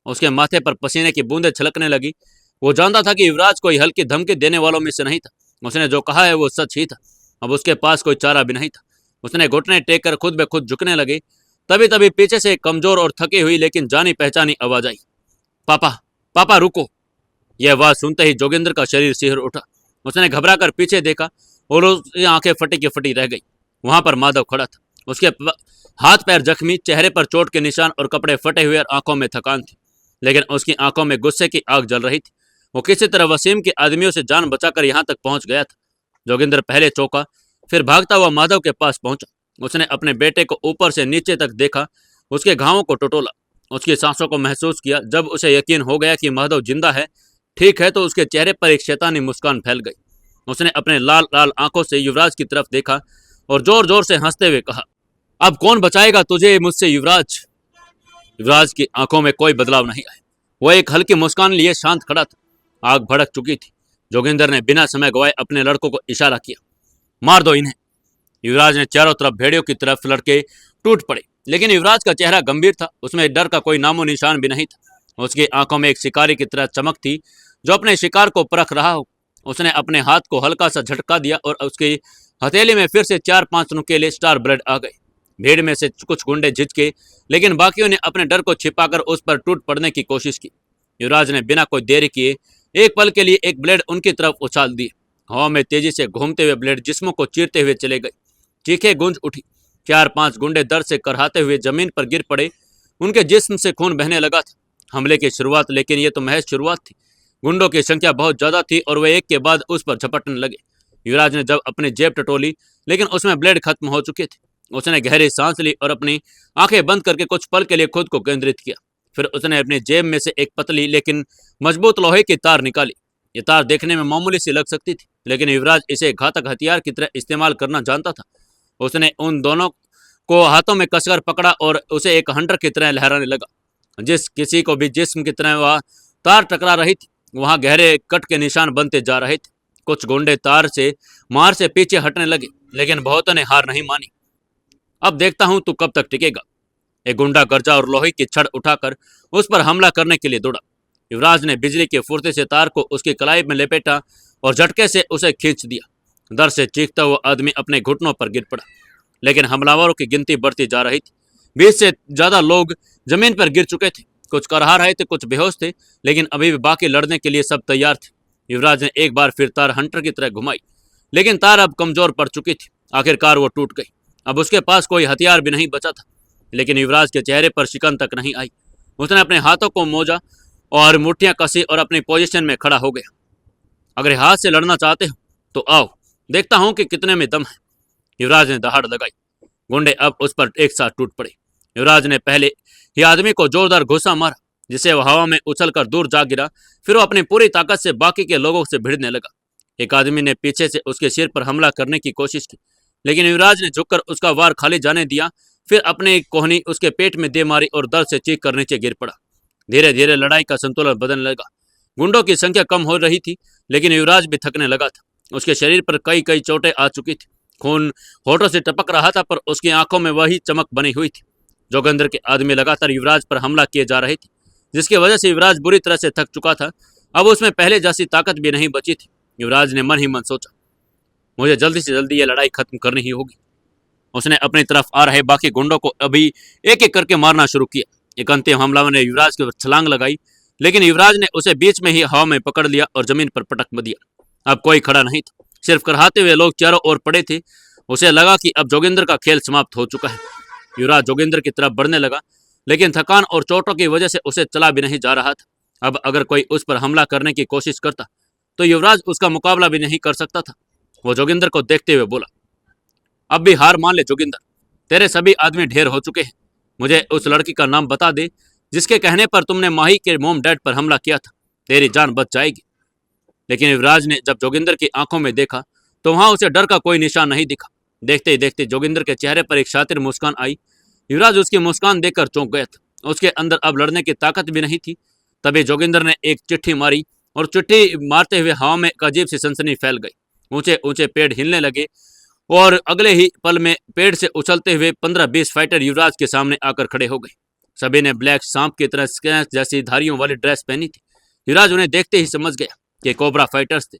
उसके माथे पर पसीने की बूंदें छलकने लगी। वो जानता था कि युवराज कोई हल्की धमकी देने वालों में से नहीं था। उसने जो कहा है वो सच ही था। अब उसके पास कोई चारा भी नहीं था। उसने घुटने टेक कर खुद ब खुद झुकने लगे। तभी तभी पीछे से एक कमजोर और थकी हुई लेकिन जानी पहचानी आवाज आई, पापा, पापा रुको। यह आवाज सुनते ही जोगिंदर का शरीर सिहर उठा। उसने घबराकर पीछे देखा और उसकी आंखें फटी की फटी रह गई। वहां पर माधव खड़ा था। उसके हाथ पैर जख्मी, चेहरे पर चोट के निशान और कपड़े फटे हुए और आंखों में थकान थी, लेकिन उसकी आंखों में गुस्से की आग जल रही थी। वो किसी तरह वसीम के आदमियों से जान बचाकर यहाँ तक पहुंच गया था। जोगिंदर पहले चौंका, फिर भागता हुआ माधव के पास पहुंचा। उसने अपने बेटे को ऊपर से नीचे तक देखा, उसके घावों को टटोला, उसकी सांसों को महसूस किया। जब उसे यकीन हो गया कि माधव जिंदा है, ठीक है, तो उसके चेहरे पर एक शैतानी मुस्कान फैल गई। उसने अपने लाल लाल आंखों से युवराज की तरफ देखा और जोर जोर से हंसते हुए कहा, अब कौन बचाएगा तुझे मुझसे युवराज? युवराज की आंखों में कोई बदलाव नहीं आया। वो एक हल्की मुस्कान लिए शांत खड़ा था। आग भड़क चुकी थी। जोगिंदर ने बिना समय गवाए अपने लड़कों को इशारा किया, मार दो इन्हें। युवराज ने चारों तरफ भेड़ियों की तरफ लड़के टूट पड़े, लेकिन युवराज का चेहरा गंभीर था। उसमें डर का कोई नामो निशान भी नहीं था। उसकी आंखों में एक शिकारी की तरह चमक थी जो अपने शिकार को परख रहा हो। उसने अपने हाथ को हल्का सा झटका दिया और उसकी हथेली में फिर से 4-5 नुकीले स्टार ब्लड आ गए। भीड़ में से कुछ गुंडे झिझके, लेकिन बाकियों ने अपने डर को छिपाकर उस पर टूट पड़ने की कोशिश की। युवराज ने बिना कोई देरी किए एक पल के लिए एक ब्लेड उनकी तरफ उछाल दिए। हवा में तेजी से घूमते हुए ब्लेड जिस्मों को चीरते हुए चले गए। चीखें गूंज उठी। 4-5 गुंडे दर्द से करहाते हुए जमीन पर गिर पड़े। उनके जिस्म से खून बहने लगा था। हमले की शुरुआत, लेकिन ये तो महज शुरुआत थी। गुंडों की संख्या बहुत ज्यादा थी और वे एक के बाद उस पर झपटने लगे। युवराज ने जब अपनी जेब टटोली, लेकिन उसमें ब्लेड खत्म हो चुके थे। उसने गहरी सांस ली और अपनी आंखें बंद करके कुछ पल के लिए खुद को केंद्रित किया। फिर उसने अपनी जेब में से एक पतली लेकिन मजबूत लोहे की तार निकाली। ये तार देखने में मामूली सी लग सकती थी, लेकिन युवराज इसे घातक हथियार की तरह इस्तेमाल करना जानता था। उसने उन दोनों को हाथों में कसकर पकड़ा और उसे एक हंटर की तरह लहराने लगा। जिस किसी को भी जिस्म की तरह वह तार टकरा रही थी, वहां गहरे कट के निशान बनते जा रहे थे। कुछ गुंडे तार से मार से पीछे हटने लगे, लेकिन बहुतों ने हार नहीं मानी। अब देखता हूं तू कब तक टिकेगा। एक गुंडा गरजा और लोहे की छड़ उठाकर उस पर हमला करने के लिए दौड़ा। युवराज ने बिजली के फुर्ते से तार को उसकी कलाई में लपेटा और झटके से उसे खींच दिया। डर से चीखता हुआ आदमी अपने घुटनों पर गिर पड़ा, लेकिन हमलावरों की गिनती बढ़ती जा रही थी। 20 से ज्यादा लोग जमीन पर गिर चुके थे। कुछ करहा रहे थे, कुछ बेहोश थे, लेकिन अभी भी बाकी लड़ने के लिए सब तैयार थे। युवराज ने एक बार फिर तार हंटर की तरह घुमाई लेकिन तार अब कमजोर पड़ चुकी थी। आखिरकार वो टूट गई। अब उसके पास कोई हथियार भी नहीं बचा था। लेकिन युवराज के चेहरे पर शिकन तक नहीं आई। उसने अपने हाथों को मोजा और मुट्ठियां कसी और अपनी पोजीशन में खड़ा हो गया। अगर हाथ से लड़ना चाहते हो तो आओ, देखता हूं कि कितने में दम है। युवराज ने दहाड़ लगाई। गुंडे अब उस पर एक साथ टूट पड़े। युवराज ने पहले ही आदमी को जोरदार घुसा मारा, जिसे वो हवा में उछलकर दूर जा गिरा। फिर वो अपनी पूरी ताकत से बाकी के लोगों से भिड़ने लगा। एक आदमी ने पीछे से उसके सिर पर हमला करने की कोशिश की, लेकिन युवराज ने झुककर उसका वार खाली जाने दिया। फिर अपनी कोहनी उसके पेट में दे मारी और दर्द से चीख कर नीचे गिर पड़ा। धीरे धीरे लड़ाई का संतुलन बदलने लगा। गुंडों की संख्या कम हो रही थी, लेकिन युवराज भी थकने लगा था। उसके शरीर पर कई कई चोटें आ चुकी थी। खून होठों से टपक रहा था, पर उसकी आंखों में वही चमक बनी हुई थी। जोगिंदर के आदमी लगातार युवराज पर हमला किए जा रहे थे, जिसकी वजह से युवराज बुरी तरह से थक चुका था। अब उसमें पहले जैसी ताकत भी नहीं बची थी। युवराज ने मन ही मन सोचा, मुझे जल्दी से जल्दी यह लड़ाई खत्म करनी ही होगी। उसने अपनी तरफ आ रहे बाकी गुंडों को अभी एक एक करके मारना शुरू किया। एक अंतिम हमलावर ने युवराज के ऊपर छलांग लगाई, लेकिन युवराज ने उसे बीच में ही हवा में पकड़ लिया और जमीन पर पटक दिया। अब कोई खड़ा नहीं था, सिर्फ कराहते हुए लोग चारों ओर पड़े थे। उसे लगा कि अब जोगिंदर का खेल समाप्त हो चुका है। युवराज जोगिंदर की तरफ बढ़ने लगा, लेकिन थकान और चोटों की वजह से उसे चला भी नहीं जा रहा था। अब अगर कोई उस पर हमला करने की कोशिश करता तो युवराज उसका मुकाबला भी नहीं कर सकता था। वो जोगिंदर को देखते हुए बोला, अब भी हार मान ले जोगिंदर, तेरे सभी आदमी ढेर हो चुके हैं। मुझे उस लड़की का नाम बता दे जिसके कहने पर तुमने माही के मोम डैड पर हमला किया था, तेरी जान बच जाएगी। लेकिन युवराज ने जब जोगिंदर की आंखों में देखा तो वहां उसे डर का कोई निशान नहीं दिखा। देखते ही देखते जोगिंदर के चेहरे पर एक शातिर मुस्कान आई। युवराज उसकी मुस्कान देखकर चौंक गया था। उसके अंदर अब लड़ने की ताकत भी नहीं थी। तभी जोगिंदर ने एक चिट्ठी मारी और चिट्ठी मारते हुए हवा में एक अजीब सी सनसनी फैल गई। ऊंचे ऊंचे पेड़ हिलने लगे और अगले ही पल में पेड़ से उछलते हुए 15-20 फाइटर युवराज के सामने आकर खड़े हो गए। सभी ने ब्लैक सांप की तरह स्कैच जैसी धारियों वाली ड्रेस पहनी थी। युवराज उन्हें देखते ही समझ गया कि कोबरा फाइटर्स थे।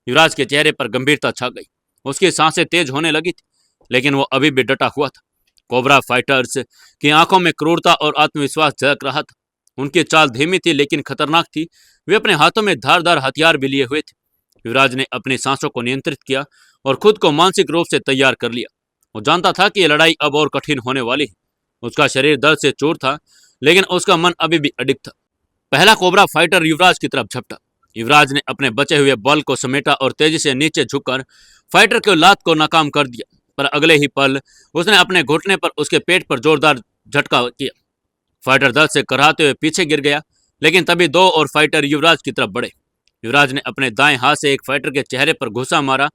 युवराज के चेहरे पर गंभीरता छा गई। उसकी सांसें तेज होने लगी थी, लेकिन वो अभी भी डटा हुआ था। कोबरा फाइटर्स की आंखों में क्रूरता और आत्मविश्वास झलक रहा था। उनकी चाल धीमी थी लेकिन खतरनाक थी। वे अपने हाथों में धारदार हथियार भी लिए हुए थे। युवराज ने अपनी सांसों को नियंत्रित किया और खुद को मानसिक रूप से तैयार कर लिया। वो जानता था कि यह लड़ाई अब और कठिन होने वाली है। उसका शरीर दर्द से चूर था, लेकिन उसका मन अभी भी अडिग था। पहला कोबरा फाइटर युवराज की तरफ झपटा। युवराज ने अपने बचे हुए बल को समेटा और तेजी से नीचे झुककर फाइटर के लात को नाकाम कर दिया। पर अगले ही पल उसने अपने घुटने पर उसके पेट पर जोरदार झटका किया। फाइटर दर्द से कराहते हुए पीछे गिर गया, लेकिन तभी दो और फाइटर युवराज की तरफ बढ़े। युवराज ने अपने दाएं हाथ से एक फाइटर के चेहरे पर घुसा मारा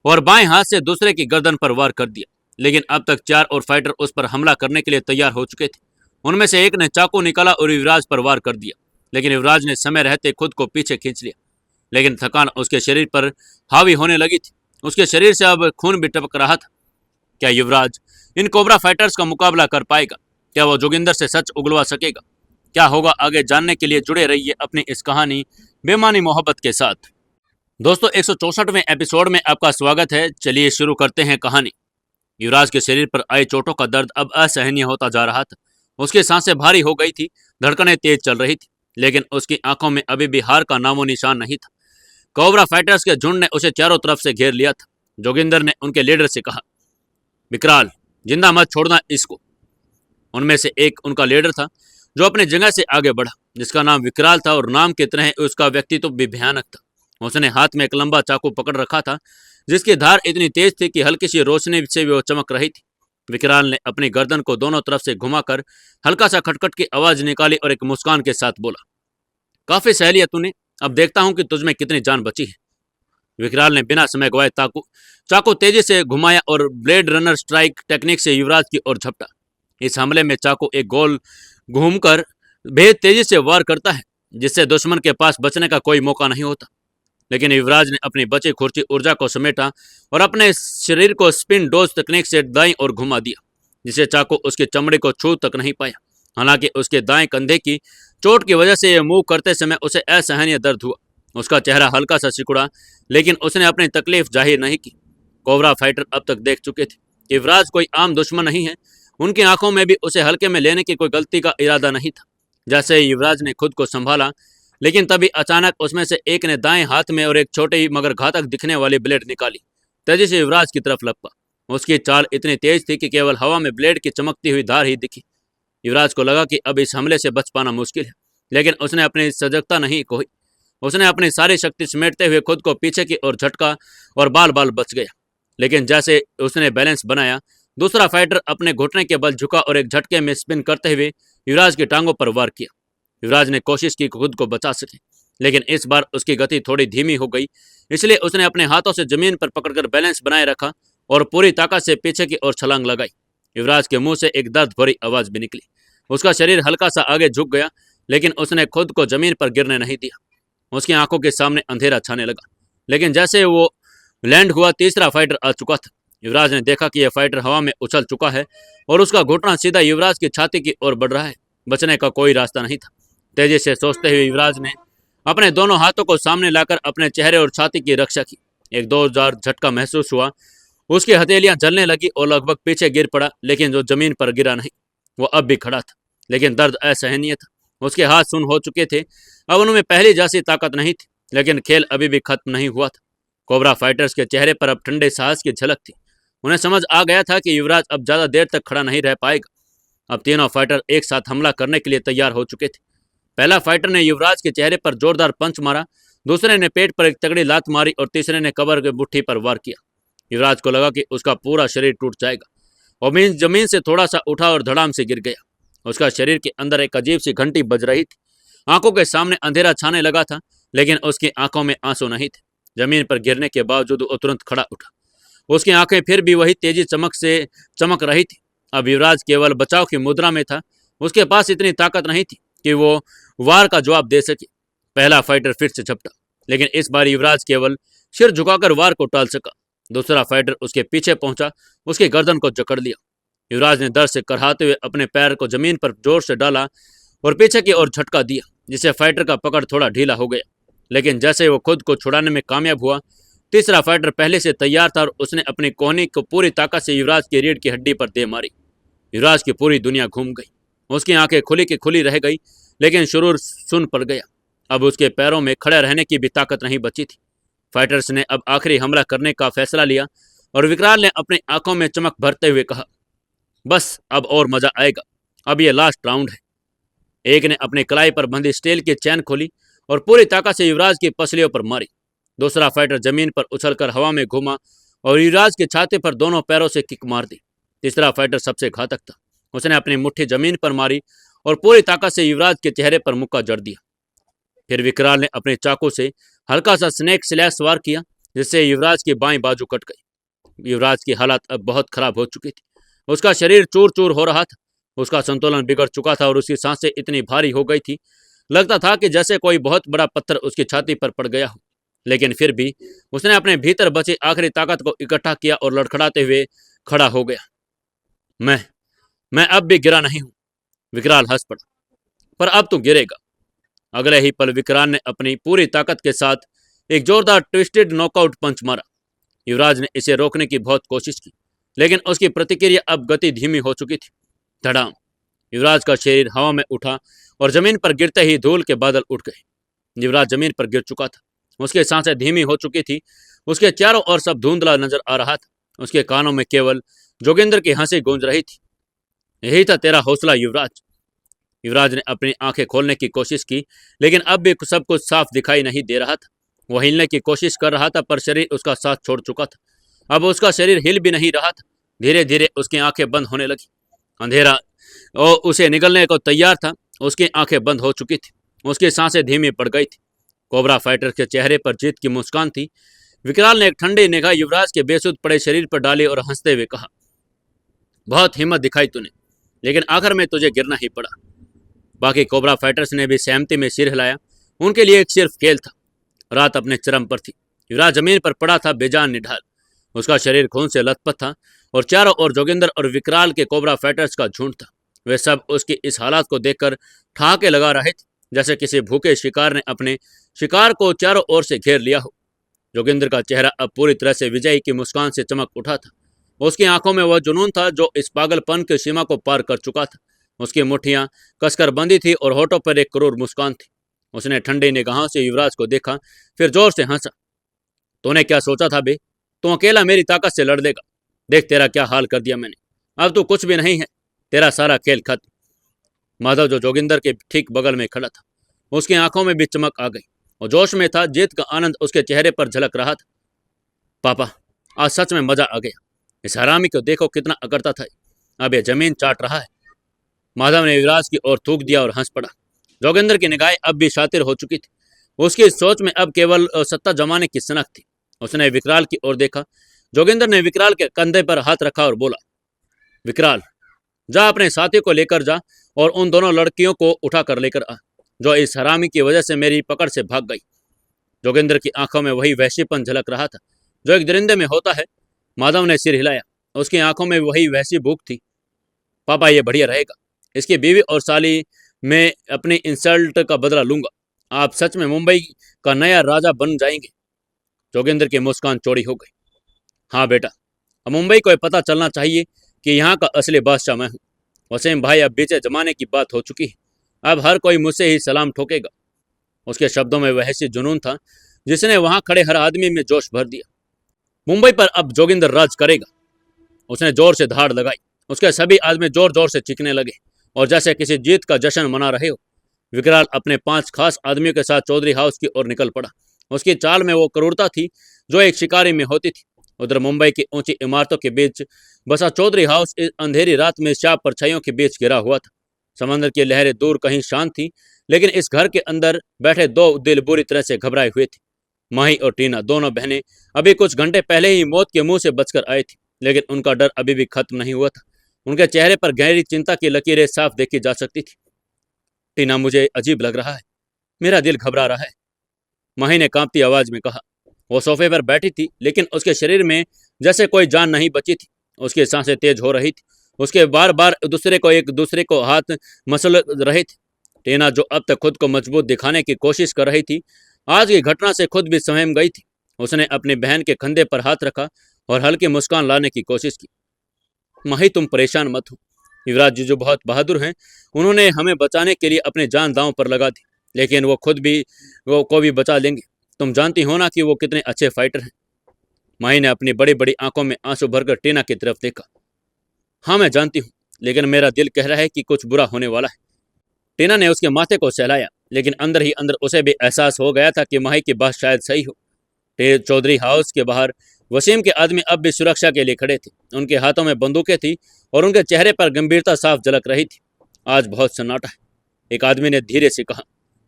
और बाएं हाथ से दूसरे की गर्दन पर वार कर दिया। लेकिन अब तक 4 और फाइटर उस पर हमला करने के लिए तैयार हो चुके थे। उनमें से एक ने चाकू निकाला और युवराज पर वार कर दिया, लेकिन युवराज ने समय रहते खुद को पीछे खींच लिया। लेकिन थकान उसके शरीर पर हावी होने लगी थी। उसके शरीर से अब खून भी टपक रहा था। क्या युवराज इन कोबरा फाइटर्स का मुकाबला कर पाएगा? क्या वो जोगिंदर से सच उगलवा सकेगा? क्या होगा आगे जानने के लिए जुड़े रहिए अपनी इस कहानी बेमानी मोहब्बत के साथ। दोस्तों, 164वें एपिसोड में आपका स्वागत है। चलिए शुरू करते हैं कहानी। युवराज के शरीर पर आए चोटों का दर्द अब असहनीय होता जा रहा था। उसकी सांसें भारी हो गई थी, धड़कनें तेज चल रही थी, लेकिन उसकी आंखों में अभी भी हार का नामो निशान नहीं था। कोबरा फाइटर्स के झुंड ने उसे चारों तरफ से घेर लिया था। जोगिंदर ने उनके लीडर से कहा, विकराल, जिंदा मत छोड़ना इसको। उनमें से एक उनका लीडर था जो अपनी जगह से आगे बढ़ा, जिसका नाम विकराल था और नाम की तरह उसका व्यक्तित्व भी भयानक था। उसने हाथ में एक लंबा चाकू पकड़ रखा था, जिसकी धार इतनी तेज थी कि हल्की सी रोशनी से भी वो चमक रही थी। विकराल ने अपनी गर्दन को दोनों तरफ से घुमाकर हल्का सा खटखट की आवाज निकाली और एक मुस्कान के साथ बोला, काफी सहेली है तूने, अब देखता हूं कि तुझमें कितनी जान बची है। विकराल ने बिना समय गवाए चाकू तेजी से घुमाया और ब्लेड रनर स्ट्राइक टेक्निक से युवराज की ओर झपटा। इस हमले में चाकू एक गोल घूमकर बेहद तेजी से वार करता है, जिससे दुश्मन के पास बचने का कोई मौका नहीं होता। लेकिन युवराज ने अपनी बची खुर्ची ऊर्जा को समेटा और अपने शरीर को स्पिन डोज तकनीक से दाईं ओर घुमा दिया, जिससे चाकू उसकी चमड़ी को छू तक नहीं पाया। हालांकि उसके दाएं कंधे की चोट की वजह से यह मूव करते समय उसे असहनीय दर्द हुआ। उसका चेहरा हल्का सा सिकुड़ा, लेकिन उसने अपनी तकलीफ जाहिर नहीं की। कोबरा फाइटर अब तक देख चुके थे कि युवराज कोई आम दुश्मन नहीं है। उनकी आंखों में भी उसे हल्के में लेने की कोई गलती का इरादा नहीं था। जैसे ही युवराज ने खुद को संभाला, लेकिन तभी अचानक उसमें से एक ने दाएं हाथ में और एक छोटे ही मगर घातक दिखने वाली ब्लेड निकाली। तेजी से युवराज की तरफ लपका। उसकी चाल इतनी तेज थी कि केवल हवा में ब्लेड की चमकती हुई धार ही दिखी। युवराज को लगा कि अब इस हमले से बच पाना मुश्किल है, लेकिन उसने अपनी सजगता नहीं खोई। उसने अपनी सारी शक्ति समेटते हुए खुद को पीछे की ओर झटका और बाल बाल बच गया। लेकिन जैसे उसने बैलेंस बनाया, दूसरा फाइटर अपने घुटने के बल झुका और एक झटके में स्पिन करते हुए युवराज की टांगों पर वार किया। युवराज ने कोशिश की खुद को बचा सके, लेकिन इस बार उसकी गति थोड़ी धीमी हो गई। इसलिए उसने अपने हाथों से जमीन पर पकड़कर बैलेंस बनाए रखा और पूरी ताकत से पीछे की ओर छलांग लगाई। युवराज के मुंह से एक दर्द भरी आवाज भी निकली। उसका शरीर हल्का सा आगे झुक गया, लेकिन उसने खुद को जमीन पर गिरने नहीं दिया। उसकी आंखों के सामने अंधेरा छाने लगा, लेकिन जैसे वो लैंड हुआ, तीसरा फाइटर आ चुका था। युवराज ने देखा कि यह फाइटर हवा में उछल चुका है और उसका घुटना सीधा युवराज की छाती की ओर बढ़ रहा है। बचने का कोई रास्ता नहीं था। तेजी से सोचते हुए युवराज ने अपने दोनों हाथों को सामने लाकर अपने चेहरे और छाती की रक्षा की। एक 2000 झटका महसूस हुआ। उसकी हथेलियां जलने लगी और लगभग पीछे गिर पड़ा, लेकिन जो जमीन पर गिरा नहीं। वो अब भी खड़ा था, लेकिन दर्द असहनीय था। उसके हाथ सुन्न हो चुके थे। अब उनमें पहली जैसी ताकत नहीं थी, लेकिन खेल अभी भी खत्म नहीं हुआ था। कोबरा फाइटर्स के चेहरे पर अब ठंडे साहस की झलक थी। उन्हें समझ आ गया था कि युवराज अब ज्यादा देर तक खड़ा नहीं रह पाएगा। अब तीनों फाइटर एक साथ हमला करने के लिए तैयार हो चुके थे। पहला फाइटर ने युवराज के चेहरे पर जोरदार पंच मारा, दूसरे ने पेट पर एक तगड़ी लात मारी और तीसरे ने कबर की मुट्ठी पर वार किया। युवराज को लगा कि उसका पूरा शरीर टूट जाएगा और जमीन से थोड़ा सा उठा और धड़ाम से गिर गया। उसका शरीर के अंदर एक अजीब सी घंटी बज रही थी। आंखों के सामने अंधेरा छाने लगा था, लेकिन उसकी आंखों में आंसू नहीं थे। जमीन पर गिरने के बावजूद वो तुरंत खड़ा उठा। उसकी आंखें फिर भी वही तेजी चमक से चमक रही थी। अब युवराज केवल बचाव की मुद्रा में था। उसके पास इतनी ताकत नहीं थी कि वो वार का जवाब दे सके। पहला फाइटर फिर से झपटा, लेकिन इस बार युवराज केवल सिर झुकाकर वार को टाल सका। दूसरा फाइटर उसके पीछे पहुंचा, उसकी गर्दन को जकड़ लिया। युवराज ने दर्द से कराहते हुए अपने पैर को जमीन पर जोर से डाला और पीछे की ओर झटका दिया, जिससे फाइटर का पकड़ थोड़ा ढीला हो गया। लेकिन जैसे वो खुद को छुड़ाने में कामयाब हुआ, तीसरा फाइटर पहले से तैयार था और उसने अपनी कोहनी को पूरी ताकत से युवराज की रीढ़ की हड्डी पर दे मारी। युवराज की पूरी दुनिया घूम गई। उसकी आंखें खुली की खुली रह गई, लेकिन शुरूर सुन पड़ गया। अब उसके पैरों में खड़े रहने की भी ताकत नहीं बची थी। फाइटर्स ने अब आखिरी हमला करने का फैसला लिया और विकराल ने अपनी आंखों में चमक भरते हुए कहा, बस अब और मजा आएगा, अब ये लास्ट राउंड है। एक ने अपनी कलाई पर बंधी स्टील की चैन खोली और पूरी ताकत से युवराज की पसलियों पर मारी। दूसरा फाइटर जमीन पर उछलकर हवा में घूमा और युवराज की छाती पर दोनों पैरों से किक मार दी। तीसरा फाइटर सबसे घातक था। उसने अपनी मुट्ठी जमीन पर मारी और पूरी ताकत से युवराज के चेहरे पर मुक्का जड़ दिया। फिर विकराल ने अपने चाकू से हल्का सा स्नेक स्लैश वार किया, जिससे युवराज की बाईं बाजू कट गई। युवराज की हालत अब बहुत खराब हो चुकी थी। उसका शरीर चूर चूर हो रहा था। उसका संतुलन बिगड़ चुका था और उसकी सांसें इतनी भारी हो गई थी, लगता था कि जैसे कोई बहुत बड़ा पत्थर उसकी छाती पर पड़ गया हो। लेकिन फिर भी उसने अपने भीतर बची आखिरी ताकत को इकट्ठा किया और लड़खड़ाते हुए खड़ा हो गया। मैं अब भी गिरा नहीं हूं। विकराल हंस पड़ा। पर अब तू गिरेगा। अगले ही पल विकराल ने अपनी पूरी ताकत के साथ एक जोरदार ट्विस्टेड नॉकआउट पंच मारा। युवराज ने इसे रोकने की बहुत कोशिश की, लेकिन उसकी प्रतिक्रिया अब गति धीमी हो चुकी थी। धड़ाम! युवराज का शरीर हवा में उठा और जमीन पर गिरते ही धूल के बादल उठ गए। युवराज जमीन पर गिर चुका था। उसकी सांसें धीमी हो चुकी थी। उसके चारों ओर सब धुंधला नजर आ रहा था। उसके कानों में केवल जोगिंदर की हंसी गूंज रही थी। यही था तेरा हौसला युवराज। युवराज ने अपनी आंखें खोलने की कोशिश की, लेकिन अब भी सब कुछ साफ दिखाई नहीं दे रहा था। वह हिलने की कोशिश कर रहा था, पर शरीर उसका साथ छोड़ चुका था। अब उसका शरीर हिल भी नहीं रहा था। धीरे धीरे उसकी आंखें बंद होने लगी। अंधेरा और उसे निगलने को तैयार था। उसकी आंखें बंद हो चुकी थी। उसकी सांसें धीमी पड़ गई थी। कोबरा फाइटर के चेहरे पर जीत की मुस्कान थी। विकराल ने एक ठंडी निगाह युवराज के बेसुध पड़े शरीर पर डाली और हंसते हुए कहा, बहुत हिम्मत दिखाई तूने, लेकिन आखिर में तुझे गिरना ही पड़ा। बाकी कोबरा फाइटर्स ने भी सहमति में सिर हिलाया। उनके लिए एक सिर्फ खेल था। रात अपने चरम पर थी। युवराज जमीन पर पड़ा था, बेजान निढाल। उसका शरीर खून से लथपथ था और चारों ओर जोगिंदर और विकराल के कोबरा फाइटर्स का झुंड था। वे सब उसकी इस हालत को देखकर ठहाके लगा रहे थे, जैसे किसी भूखे शिकार ने अपने शिकार को चारों ओर से घेर लिया हो। जोगिंदर का चेहरा अब पूरी तरह से विजयी की मुस्कान से चमक उठा था। उसकी आंखों में वह जुनून था जो इस पागलपन की सीमा को पार कर चुका था। उसकी मुट्ठियां कसकर बंधी थी और होठों पर एक क्रूर मुस्कान थी। उसने ठंडी निगाहों से युवराज को देखा, फिर जोर से हंसा। तूने क्या सोचा था बे? तू अकेला मेरी ताकत से लड़ लेगा। देख तेरा क्या हाल कर दिया मैंने, अब तू कुछ भी नहीं है, तेरा सारा खेल खत्म। माधव जो जोगिंदर के ठीक बगल में खड़ा था, उसकी आंखों में भी चमक आ गई और जोश में था। जीत का आनंद उसके चेहरे पर झलक रहा था। पापा, आज सच में मजा आ गया। इस हरामी को देखो कितना अकड़ता था, अब ये जमीन चाट रहा है। माधव ने युवराज की ओर थूक दिया और हंस पड़ा। जोगिंदर की निगाहें अब भी शातिर हो चुकी थी। उसकी सोच में अब केवल सत्ता जमाने की सनक थी। उसने विकराल की ओर देखा। जोगिंदर ने विकराल के कंधे पर हाथ रखा और बोला, विकराल, जा अपने साथी को लेकर जा और उन दोनों लड़कियों को उठा कर लेकर आ, जो इस हरामी की वजह से मेरी पकड़ से भाग गई। जोगिंदर की आंखों में वही वहशीपन झलक रहा था जो एक दरिंदे में होता है। माधव ने सिर हिलाया। उसकी आंखों में वही वैसी भूख थी। पापा, ये बढ़िया रहेगा। इसकी बीवी और साली मैं अपनी इंसल्ट का बदला लूंगा। आप सच में मुंबई का नया राजा बन जाएंगे। जोगिंदर की मुस्कान चौड़ी हो गई। हाँ बेटा, अब मुंबई को पता चलना चाहिए कि यहाँ का असली बादशाह मैं हूँ। वसीम भाई, अब बीते जमाने की बात हो चुकी है। अब हर कोई मुझसे ही सलाम ठोकेगा। उसके शब्दों में वैसी जुनून था जिसने वहां खड़े हर आदमी में जोश भर दिया। मुंबई पर अब जोगिंदर राज करेगा। उसने जोर से धाड़ लगाई। उसके सभी आदमी जोर जोर से चीखने लगे और जैसे किसी जीत का जश्न मना रहे हो। विकराल अपने 5 खास आदमियों के साथ चौधरी हाउस की ओर निकल पड़ा। उसकी चाल में वो क्रूरता थी जो एक शिकारी में होती थी। उधर मुंबई की ऊंची इमारतों के बीच बसा चौधरी हाउस इस अंधेरी रात में शाप परछाइयों के बीच घिरा हुआ था। समंदर की लहरें दूर कहीं शांत थी, लेकिन इस घर के अंदर बैठे 2 दिल बुरी तरह से घबराए हुए थे। माही और टीना, दोनों बहनें, अभी कुछ घंटे पहले ही मौत के मुंह से बचकर आई थी, लेकिन उनका डर अभी भी खत्म नहीं हुआ था। उनके चेहरे पर गहरी चिंता की लकीरें साफ देखी जा सकती थी। टीना, मुझे अजीब लग रहा है, मेरा दिल घबरा रहा है, माही ने कांपती आवाज में कहा। वो सोफे पर बैठी थी, लेकिन उसके शरीर में जैसे कोई जान नहीं बची थी। उसकी सांसें तेज हो रही थी। उसके बार बार एक दूसरे को हाथ मसल रहे थे। टीना, जो अब तक खुद को मजबूत दिखाने की कोशिश कर रही थी, आज की घटना से खुद भी सहम गई थी। उसने अपनी बहन के कंधे पर हाथ रखा और हल्की मुस्कान लाने की कोशिश की। माही, तुम परेशान मत हो। युवराज जी जो बहुत बहादुर हैं, उन्होंने हमें बचाने के लिए अपनी जान दांव पर लगा दी, लेकिन वो खुद भी वो को भी बचा लेंगे। तुम जानती हो ना कि वो कितने अच्छे फाइटर हैं। माही ने अपनी बड़ी बड़ी आंखों में आंसू भरकर टीना की तरफ देखा। हाँ मैं जानती हूँ, लेकिन मेरा दिल कह रहा है कि कुछ बुरा होने वाला है। टीना ने उसके माथे को सहलाया, लेकिन अंदर ही अंदर उसे भी एहसास हो गया था कि माही की बात शायद सही हो। चौधरी हाउस के बाहर वसीम के आदमी अब भी सुरक्षा के लिए खड़े थे। उनके हाथों में बंदूकें थी और उनके चेहरे पर गंभीरता साफ झलक रही थी। आज बहुत सन्नाटा है, एक आदमी ने धीरे से कहा।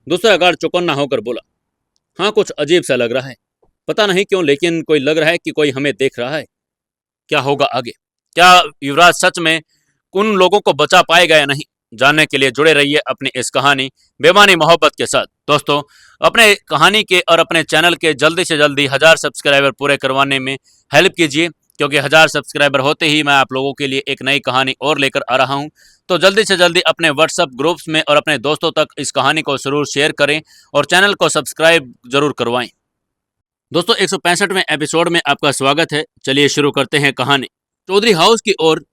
दूसरा गार्ड चौकन्ना होकर बोला, हाँ कुछ अजीब सा लग रहा है, पता नहीं क्यों, लेकिन कोई लग रहा है कि कोई हमें देख रहा है। क्या होगा आगे? क्या युवराज सच में उन लोगों को बचा पाएगा या नहीं? जानने के लिए जुड़े रहिए अपनी इस कहानी बेमानी मोहब्बत के साथ। दोस्तों, अपने कहानी के और अपने चैनल के जल्दी से जल्दी 1000 सब्सक्राइबर पूरे करवाने में हेल्प कीजिए, क्योंकि 1000 सब्सक्राइबर होते ही मैं आप लोगों के लिए एक नई कहानी और लेकर आ रहा हूं। तो जल्दी से जल्दी अपने व्हाट्सएप ग्रुप्स में और अपने दोस्तों तक इस कहानी को जरूर शेयर करें और चैनल को सब्सक्राइब जरूर करवाएं। दोस्तों, 165वें एपिसोड में आपका स्वागत है। चलिए शुरू करते हैं कहानी। चौधरी हाउस की ओर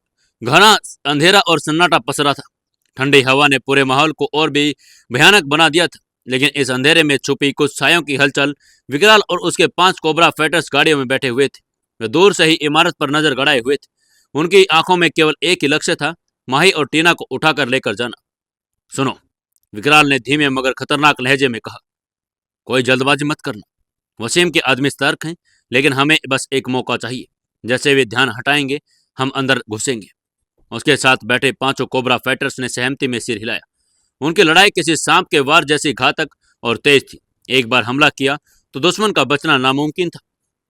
घना अंधेरा और सन्नाटा पसरा था। ठंडी हवा ने पूरे माहौल को और भी भयानक बना दिया था, लेकिन इस अंधेरे में छुपी कुछ छायों की हलचल विकराल और उसके 5 कोबरा फाइटर्स गाड़ियों में बैठे हुए थे। वे दूर से ही इमारत पर नजर गड़ाए हुए थे। उनकी आंखों में केवल एक ही लक्ष्य था, माही और टीना को उठाकर लेकर जाना। सुनो, विकराल ने धीमे मगर खतरनाक लहजे में कहा, कोई जल्दबाजी मत करना। वसीम के आदमी सतर्क हैं, लेकिन हमें बस एक मौका चाहिए। जैसे वे ध्यान हटाएंगे, हम अंदर घुसेंगे। उसके साथ बैठे 5 कोबरा फाइटर्स ने सहमति में सिर हिलाया। उनकी लड़ाई किसी सांप के वार जैसी घातक और तेज थी। एक बार हमला किया तो दुश्मन का बचना नामुमकिन था।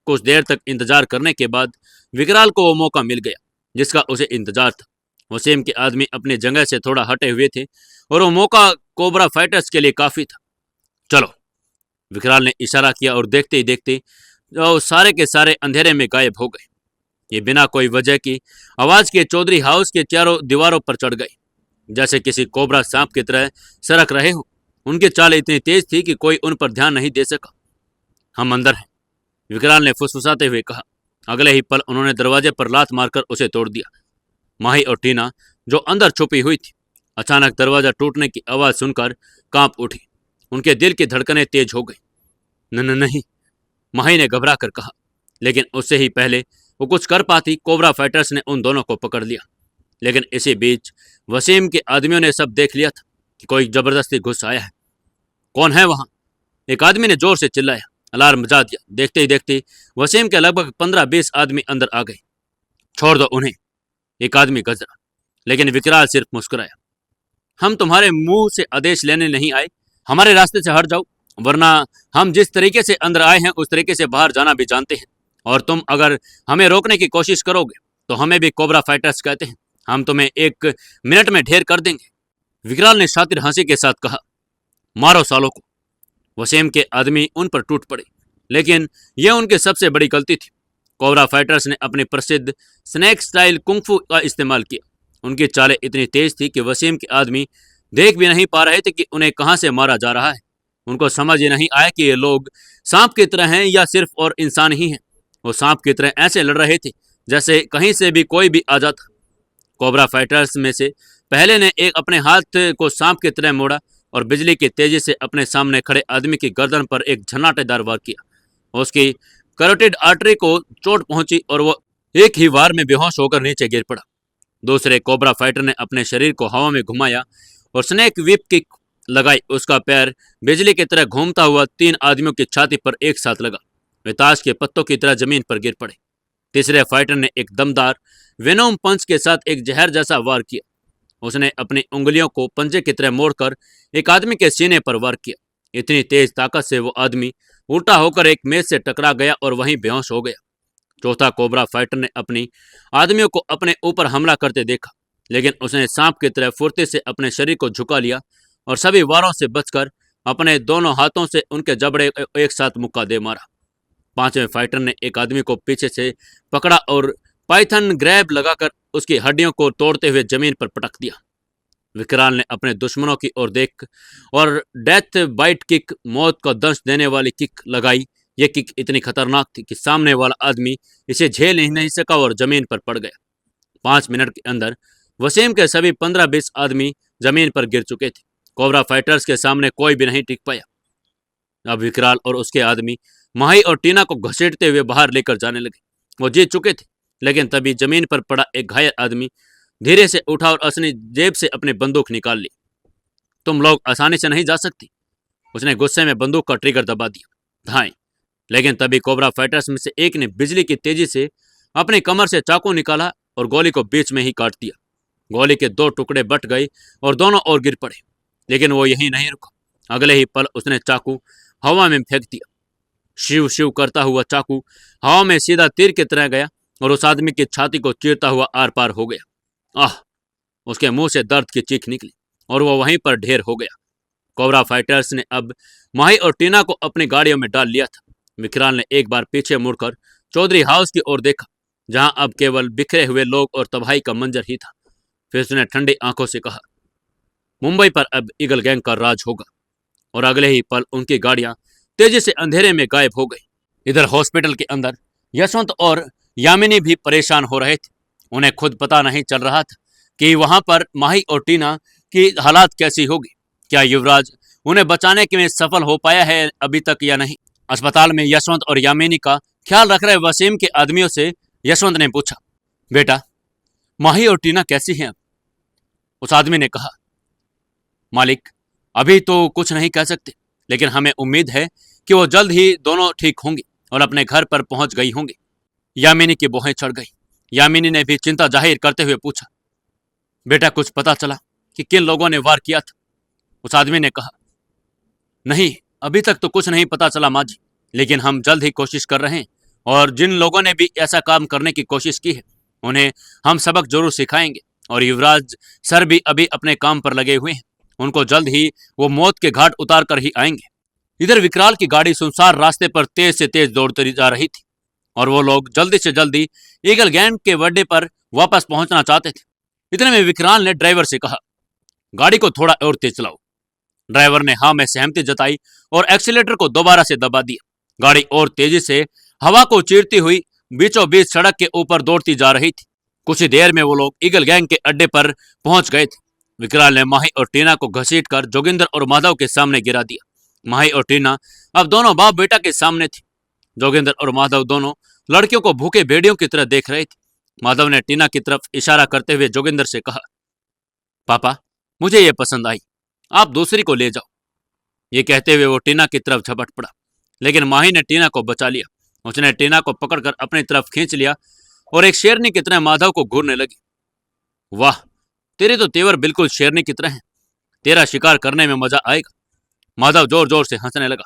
कुछ देर तक इंतजार करने के बाद विकराल को वो मौका मिल गया जिसका उसे इंतजार था। वसीम के आदमी अपनी जगह से थोड़ा हटे हुए थे और वो मौका कोबरा फाइटर्स के लिए काफी था। चलो, विकराल ने इशारा किया और देखते ही देखते वो सारे के सारे अंधेरे में गायब हो गए। ये बिना कोई वजह की आवाज के चौधरी हाउस के चारों दीवारों पर चढ़ गए, जैसे किसी कोबरा सांप की तरह सरक रहे हो। उनकी चाल इतनी तेज थी कि कोई उन पर ध्यान नहीं दे सका। हम अंदर हैं, विकराल ने फुसफुसाते हुए कहा। अगले ही पल उन्होंने दरवाजे पर लात मारकर उसे तोड़ दिया। माही और टीना, जो अंदर छुपी हुई थी, अचानक दरवाजा टूटने की आवाज सुनकर कांप उठी। उनके दिल की धड़कनें तेज हो गई। नहीं, माही ने घबरा कर कहा। लेकिन उससे ही पहले वो कुछ कर पाती, कोबरा फाइटर्स ने उन दोनों को पकड़ लिया। लेकिन इसी बीच वसीम के आदमियों ने सब देख लिया था कि कोई जबरदस्ती घुस आया है। कौन है वहां? एक आदमी ने जोर से चिल्लाया। अलार्म बजा दिया। देखते ही देखते वसीम के लगभग 15-20 आदमी अंदर आ गए। छोड़ दो उन्हें, एक आदमी गजरा। लेकिन विकराल सिर्फ मुस्कुराया। हम तुम्हारे मुंह से आदेश लेने नहीं आए, हमारे रास्ते से हट जाओ, वरना हम जिस तरीके से अंदर आए हैं उस तरीके से बाहर जाना भी जानते हैं, और तुम अगर हमें रोकने की कोशिश करोगे तो हमें भी कोबरा फाइटर्स कहते हैं, हम तुम्हें 1 मिनट में ढेर कर देंगे। विकराल ने शातिर हंसी के साथ कहा, मारो सालों को। वसीम के आदमी उन पर टूट पड़े, लेकिन यह उनकी सबसे बड़ी गलती थी। कोबरा फाइटर्स ने अपनी प्रसिद्ध स्नैक स्टाइल कुंफू का इस्तेमाल किया। उनकी चालें इतनी तेज थी कि वसीम के आदमी देख भी नहीं पा रहे थे कि उन्हें कहां से मारा जा रहा है। उनको समझ ही नहीं आया कि ये लोग सांप की तरह हैं या सिर्फ और इंसान ही हैं। वो सांप की तरह ऐसे लड़ रहे थे जैसे कहीं से भी कोई भी आ जाता। कोबरा फाइटर्स में से पहले ने एक अपने हाथ को सांप की तरह मोड़ा और बिजली की तेजी से अपने सामने खड़े आदमी की गर्दन पर एक झन्नाटेदार वार किया। उसकी कैरोटिड आर्टरी को चोट पहुंची और वो एक ही वार में बेहोश होकर नीचे गिर पड़ा। दूसरे कोबरा फाइटर ने अपने शरीर को हवा में घुमाया और स्नेक व्हिप किक लगाई। उसका पैर बिजली की तरह घूमता हुआ 3 आदमियों की छाती पर एक साथ लगा। वे ताश के पत्तों की तरह जमीन पर गिर पड़े। तीसरे फाइटर ने एक दमदार वेनोम पंच के साथ एक जहर जैसा वार किया। उसने अपनी उंगलियों को पंजे की तरह मोड़कर एक आदमी के सीने पर वार किया। इतनी तेज ताकत से वो आदमी उल्टा होकर एक मेज से टकरा गया और वहीं बेहोश हो गया। चौथा कोबरा फाइटर ने अपनी आदमियों को अपने ऊपर हमला करते देखा, लेकिन उसने सांप की तरह फुर्ती से अपने शरीर को झुका लिया और सभी वारों से बचकर अपने दोनों हाथों से उनके जबड़े एक साथ मुक्का दे मारा। पांचवें फाइटर ने एक आदमी को पीछे से पकड़ा और पाइथन ग्रैब लगाकर उसकी हड्डियों को तोड़ते हुए जमीन पर पटक दिया। विकराल ने अपने दुश्मनों की ओर देख और डेथ बाइट किक, मौत को दंश देने वाली किक लगाई। यह किक इतनी खतरनाक थी कि सामने वाला आदमी इसे झेल ही नहीं सका और जमीन पर पड़ गया। 5 मिनट के अंदर वसीम के सभी 15-20 आदमी जमीन पर गिर चुके थे। कोबरा फाइटर्स के सामने कोई भी नहीं टिक पाया। अब विकराल और उसके आदमी माही और टीना को घसीटते हुए बाहर लेकर जाने लगे। वो जीत चुके थे, लेकिन तभी जमीन पर पड़ा एक घायल आदमी धीरे से उठा और अपनी जेब से अपनी बंदूक निकाल ली। तुम लोग आसानी से नहीं जा सकती, उसने गुस्से में बंदूक का ट्रिगर दबा दिया। धाएं। लेकिन तभी कोबरा फाइटर्स में से एक ने बिजली की तेजी से अपनी कमर से चाकू निकाला और गोली को बीच में ही काट दिया। गोली के 2 टुकड़े बट गए और दोनों ओर गिर पड़े, लेकिन वो यहीं नहीं रुका। अगले ही पल उसने चाकू हवा में फेंक दिया। शिव शिव करता हुआ चाकू हवा में सीधा तीर की तरह गया और उस आदमी की छाती को चीरता हुआ आर पार हो गया। आह! उसके मुंह से दर्द की चीख निकली और वो वहीं पर ढेर हो गया। कोबरा फाइटर्स ने अब माही और टीना को अपनी गाड़ियों में डाल लिया था। विकराल ने एक बार पीछे मुड़कर चौधरी हाउस की ओर देखा, जहां अब केवल बिखरे हुए लोग और तबाही का मंजर ही था। फिर उसने ठंडी आंखों से कहा, मुंबई पर अब ईगल गैंग का राज होगा। और अगले ही पल उनकी गाड़ियां तेजी से अंधेरे में गायब हो गई। इधर हॉस्पिटल के अंदर यशवंत और यामिनी भी परेशान हो रहे थे। उन्हें खुद पता नहीं चल रहा था कि वहां पर माही और टीना की हालात कैसी होगी। क्या युवराज उन्हें बचाने के में सफल हो पाया है अभी तक या नहीं। अस्पताल में यशवंत और यामिनी का ख्याल रख रहे वसीम के आदमियों से यशवंत ने पूछा, बेटा माही और टीना कैसी हैं अब? उस आदमी ने कहा, मालिक अभी तो कुछ नहीं कह सकते, लेकिन हमें उम्मीद है कि वो जल्द ही दोनों ठीक होंगी और अपने घर पर पहुंच गई होंगी। यामिनी की भौहें चढ़ गई। यामिनी ने भी चिंता जाहिर करते हुए पूछा, बेटा कुछ पता चला कि किन लोगों ने वार किया था? उस आदमी ने कहा, नहीं अभी तक तो कुछ नहीं पता चला माँ जी, लेकिन हम जल्द ही कोशिश कर रहे हैं और जिन लोगों ने भी ऐसा काम करने की कोशिश की है उन्हें हम सबक जरूर सिखाएंगे। और युवराज सर भी अभी अपने काम पर लगे हुए हैं, उनको जल्द ही वो मौत के घाट उतार कर ही आएंगे। इधर विकराल की गाड़ी सुनसार रास्ते पर तेज से तेज दौड़ती जा रही थी और वो लोग जल्दी से जल्दी ईगल गैंग के अड्डे पर वापस पहुंचना चाहते थे। इतने में विकराल ने ड्राइवर से कहा, गाड़ी को थोड़ा और तेज चलाओ। ड्राइवर ने हाँ में सहमति जताई और एक्सीलेटर को दोबारा से दबा दिया। गाड़ी और तेजी से हवा को चीरती हुई बीचों बीच सड़क के ऊपर दौड़ती जा रही थी। कुछ ही देर में वो लोग ईगल गैंग के अड्डे पर पहुंच गए थे। विकराल ने माही और टीना को घसीटकर जोगिंदर और माधव के सामने गिरा दिया। माही और टीना अब दोनों बाप बेटा के सामने थे। जोगिंदर और माधव दोनों लड़कियों को भूखे भेड़ियों की तरह देख रहे थे। माधव ने टीना की तरफ इशारा करते हुए जोगिंदर से कहा, पापा मुझे ये पसंद आई, आप दूसरी को ले जाओ। ये कहते हुए वो टीना की तरफ झपट पड़ा, लेकिन माही ने टीना को बचा लिया। उसने टीना को पकड़कर अपनी तरफ खींच लिया और एक शेरनी की तरह माधव को घूरने लगी। वाह, तेरे तो तेवर बिल्कुल शेरनी की तरह हैं, तेरा शिकार करने में मजा आएगा। माधव जोर जोर से हंसने लगा।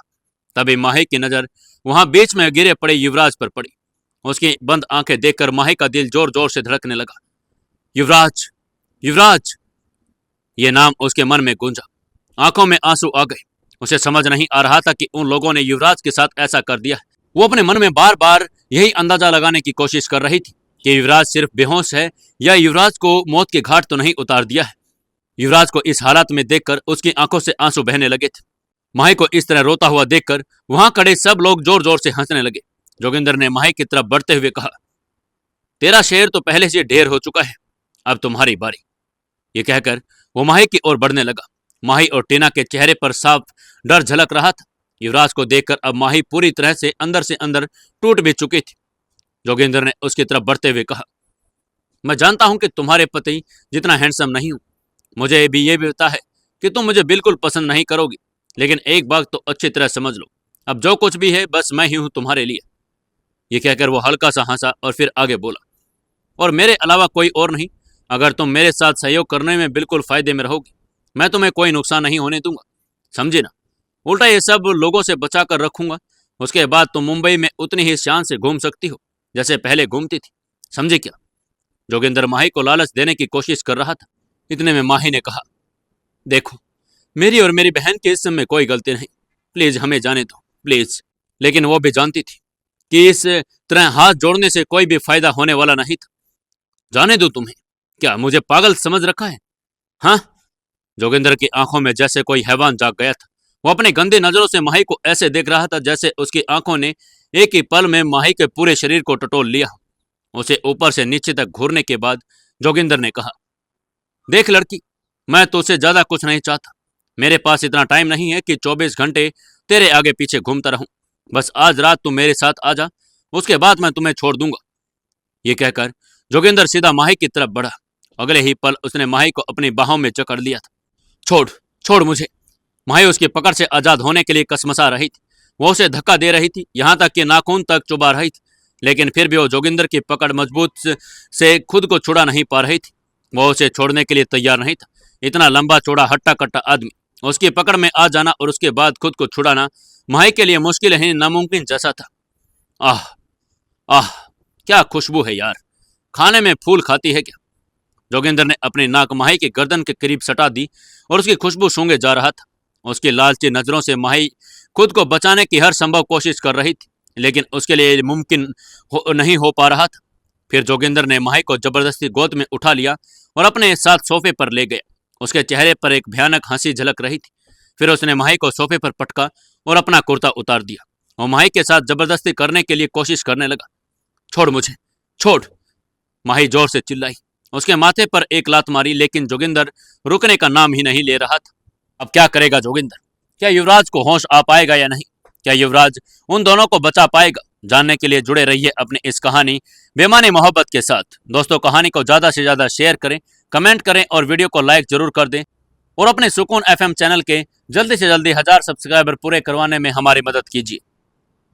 तभी माही की नजर वहां बीच में गिरे पड़े युवराज पर पड़ी। उसकी बंद आंखें देखकर माही का दिल जोर जोर से धड़कने लगा। युवराज, युवराज, ये नाम उसके मन में गूंजा। आंखों में आंसू आ गए। उसे समझ नहीं आ रहा था कि उन लोगों ने युवराज के साथ ऐसा कर दिया है। वो अपने मन में बार बार यही अंदाजा लगाने की कोशिश कर रही थी कि युवराज सिर्फ बेहोश है या युवराज को मौत के घाट तो नहीं उतार दिया है। युवराज को इस हालत में देखकर उसकी आंखों से आंसू बहने लगे थे। माही को इस तरह रोता हुआ देखकर वहां खड़े सब लोग जोर जोर से हंसने लगे। जोगिंदर ने माही की तरफ बढ़ते हुए कहा, तेरा शेर तो पहले से ढेर हो चुका है, अब तुम्हारी बारी। ये कहकर वो माही की ओर बढ़ने लगा। माही और टीना के चेहरे पर साफ डर झलक रहा था। युवराज को देखकर अब माही पूरी तरह से अंदर टूट भी चुकी थी। जोगिंदर ने उसकी तरफ बढ़ते हुए कहा, मैं जानता हूं कि तुम्हारे पति जितना हैंडसम नहीं हूं। मुझे भी ये भी पता है कि तुम मुझे बिल्कुल पसंद नहीं करोगी, लेकिन एक बात तो अच्छी तरह समझ लो, अब जो कुछ भी है बस मैं ही हूं तुम्हारे लिए। ये कहकर वो हल्का सा हंसा और फिर आगे बोला, और मेरे अलावा कोई और नहीं। अगर तुम मेरे साथ सहयोग करने में बिल्कुल फायदे में रहोगी, मैं तुम्हें कोई नुकसान नहीं होने दूंगा, समझे ना। उल्टा ये सब लोगों से बचा कर रखूंगा। उसके बाद तुम मुंबई में उतनी ही शान से घूम सकती हो जैसे पहले घूमती थी, समझे क्या। जोगिंदर माही को लालच देने की कोशिश कर रहा था। इतने में माही ने कहा, देखो मेरी और मेरी बहन के इस समय कोई गलती नहीं, प्लीज हमें जाने दो, प्लीज। लेकिन वो भी जानती थी कि इस तरह हाथ जोड़ने से कोई भी फायदा होने वाला नहीं था। जाने दो तुम्हें, क्या मुझे पागल समझ रखा है, हाँ। जोगिंदर की आंखों में जैसे कोई हैवान जाग गया था। वो अपने गंदे नजरों से माही को ऐसे देख रहा था जैसे उसकी आंखों ने एक ही पल में माही के पूरे शरीर को टटोल लिया। उसे ऊपर से नीचे तक घूरने के बाद जोगिंदर ने कहा, देख लड़की, मैं तुझसे ज्यादा कुछ नहीं चाहता। मेरे पास इतना टाइम नहीं है कि 24 घंटे तेरे आगे पीछे घूमता रहूं। बस आज रात तू मेरे साथ आ जा, उसके बाद मैं तुम्हें छोड़ दूंगा। ये कहकर जोगिंदर सीधा माही की तरफ बढ़ा। अगले ही पल उसने माही को अपनी बाहों में जकड़ लिया था। छोड़, छोड़ मुझे। माही उसकी पकड़ से आजाद होने के लिए कसमसा रही थी। वो उसे धक्का दे रही थी, यहां तक कि नाखून तक चुबा रही थी, लेकिन फिर भी वो जोगिंदर की पकड़ मजबूत से खुद को छुड़ा नहीं पा रही थी। वो उसे छोड़ने के लिए तैयार नहीं था। इतना लंबा चौड़ा हट्टा कट्टा आदमी उसकी पकड़ में आ जाना और उसके बाद खुद को छुड़ाना माही के लिए मुश्किल ही नामुमकिन जैसा था। आह आह, क्या खुशबू है यार, खाने में फूल खाती है क्या। जोगिंदर ने अपनी नाक माही की गर्दन के करीब सटा दी और उसकी खुशबू सूंघे जा रहा था। उसकी लालची नजरों से माही खुद को बचाने की हर संभव कोशिश कर रही थी, लेकिन उसके लिए मुमकिन नहीं हो पा रहा था। फिर जोगिंदर ने माही को जबरदस्ती गोद में उठा लिया और अपने साथ सोफे पर ले गया। उसके चेहरे पर एक भयानक हंसी झलक रही थी। फिर उसने माही को सोफे पर पटका और अपना कुर्ता उतार दिया और माही के साथ जबरदस्ती करने के लिए कोशिश करने लगा। छोड़ मुझे, छोड़, माही जोर से चिल्लाई। उसके माथे पर एक लात मारी, लेकिन जोगिंदर रुकने का नाम ही नहीं ले रहा था। अब क्या करेगा जोगिंदर, क्या युवराज को होश आ पाएगा या नहीं, क्या युवराज उन दोनों को बचा पाएगा। जानने के लिए जुड़े रहिए अपने इस कहानी बेमानी मोहब्बत के साथ। दोस्तों, कहानी को ज्यादा से ज्यादा शेयर करें, कमेंट करें और वीडियो को लाइक जरूर कर दें, और अपने सुकून FM चैनल के जल्दी से जल्दी 1000 सब्सक्राइबर पूरे करवाने में हमारी मदद कीजिए।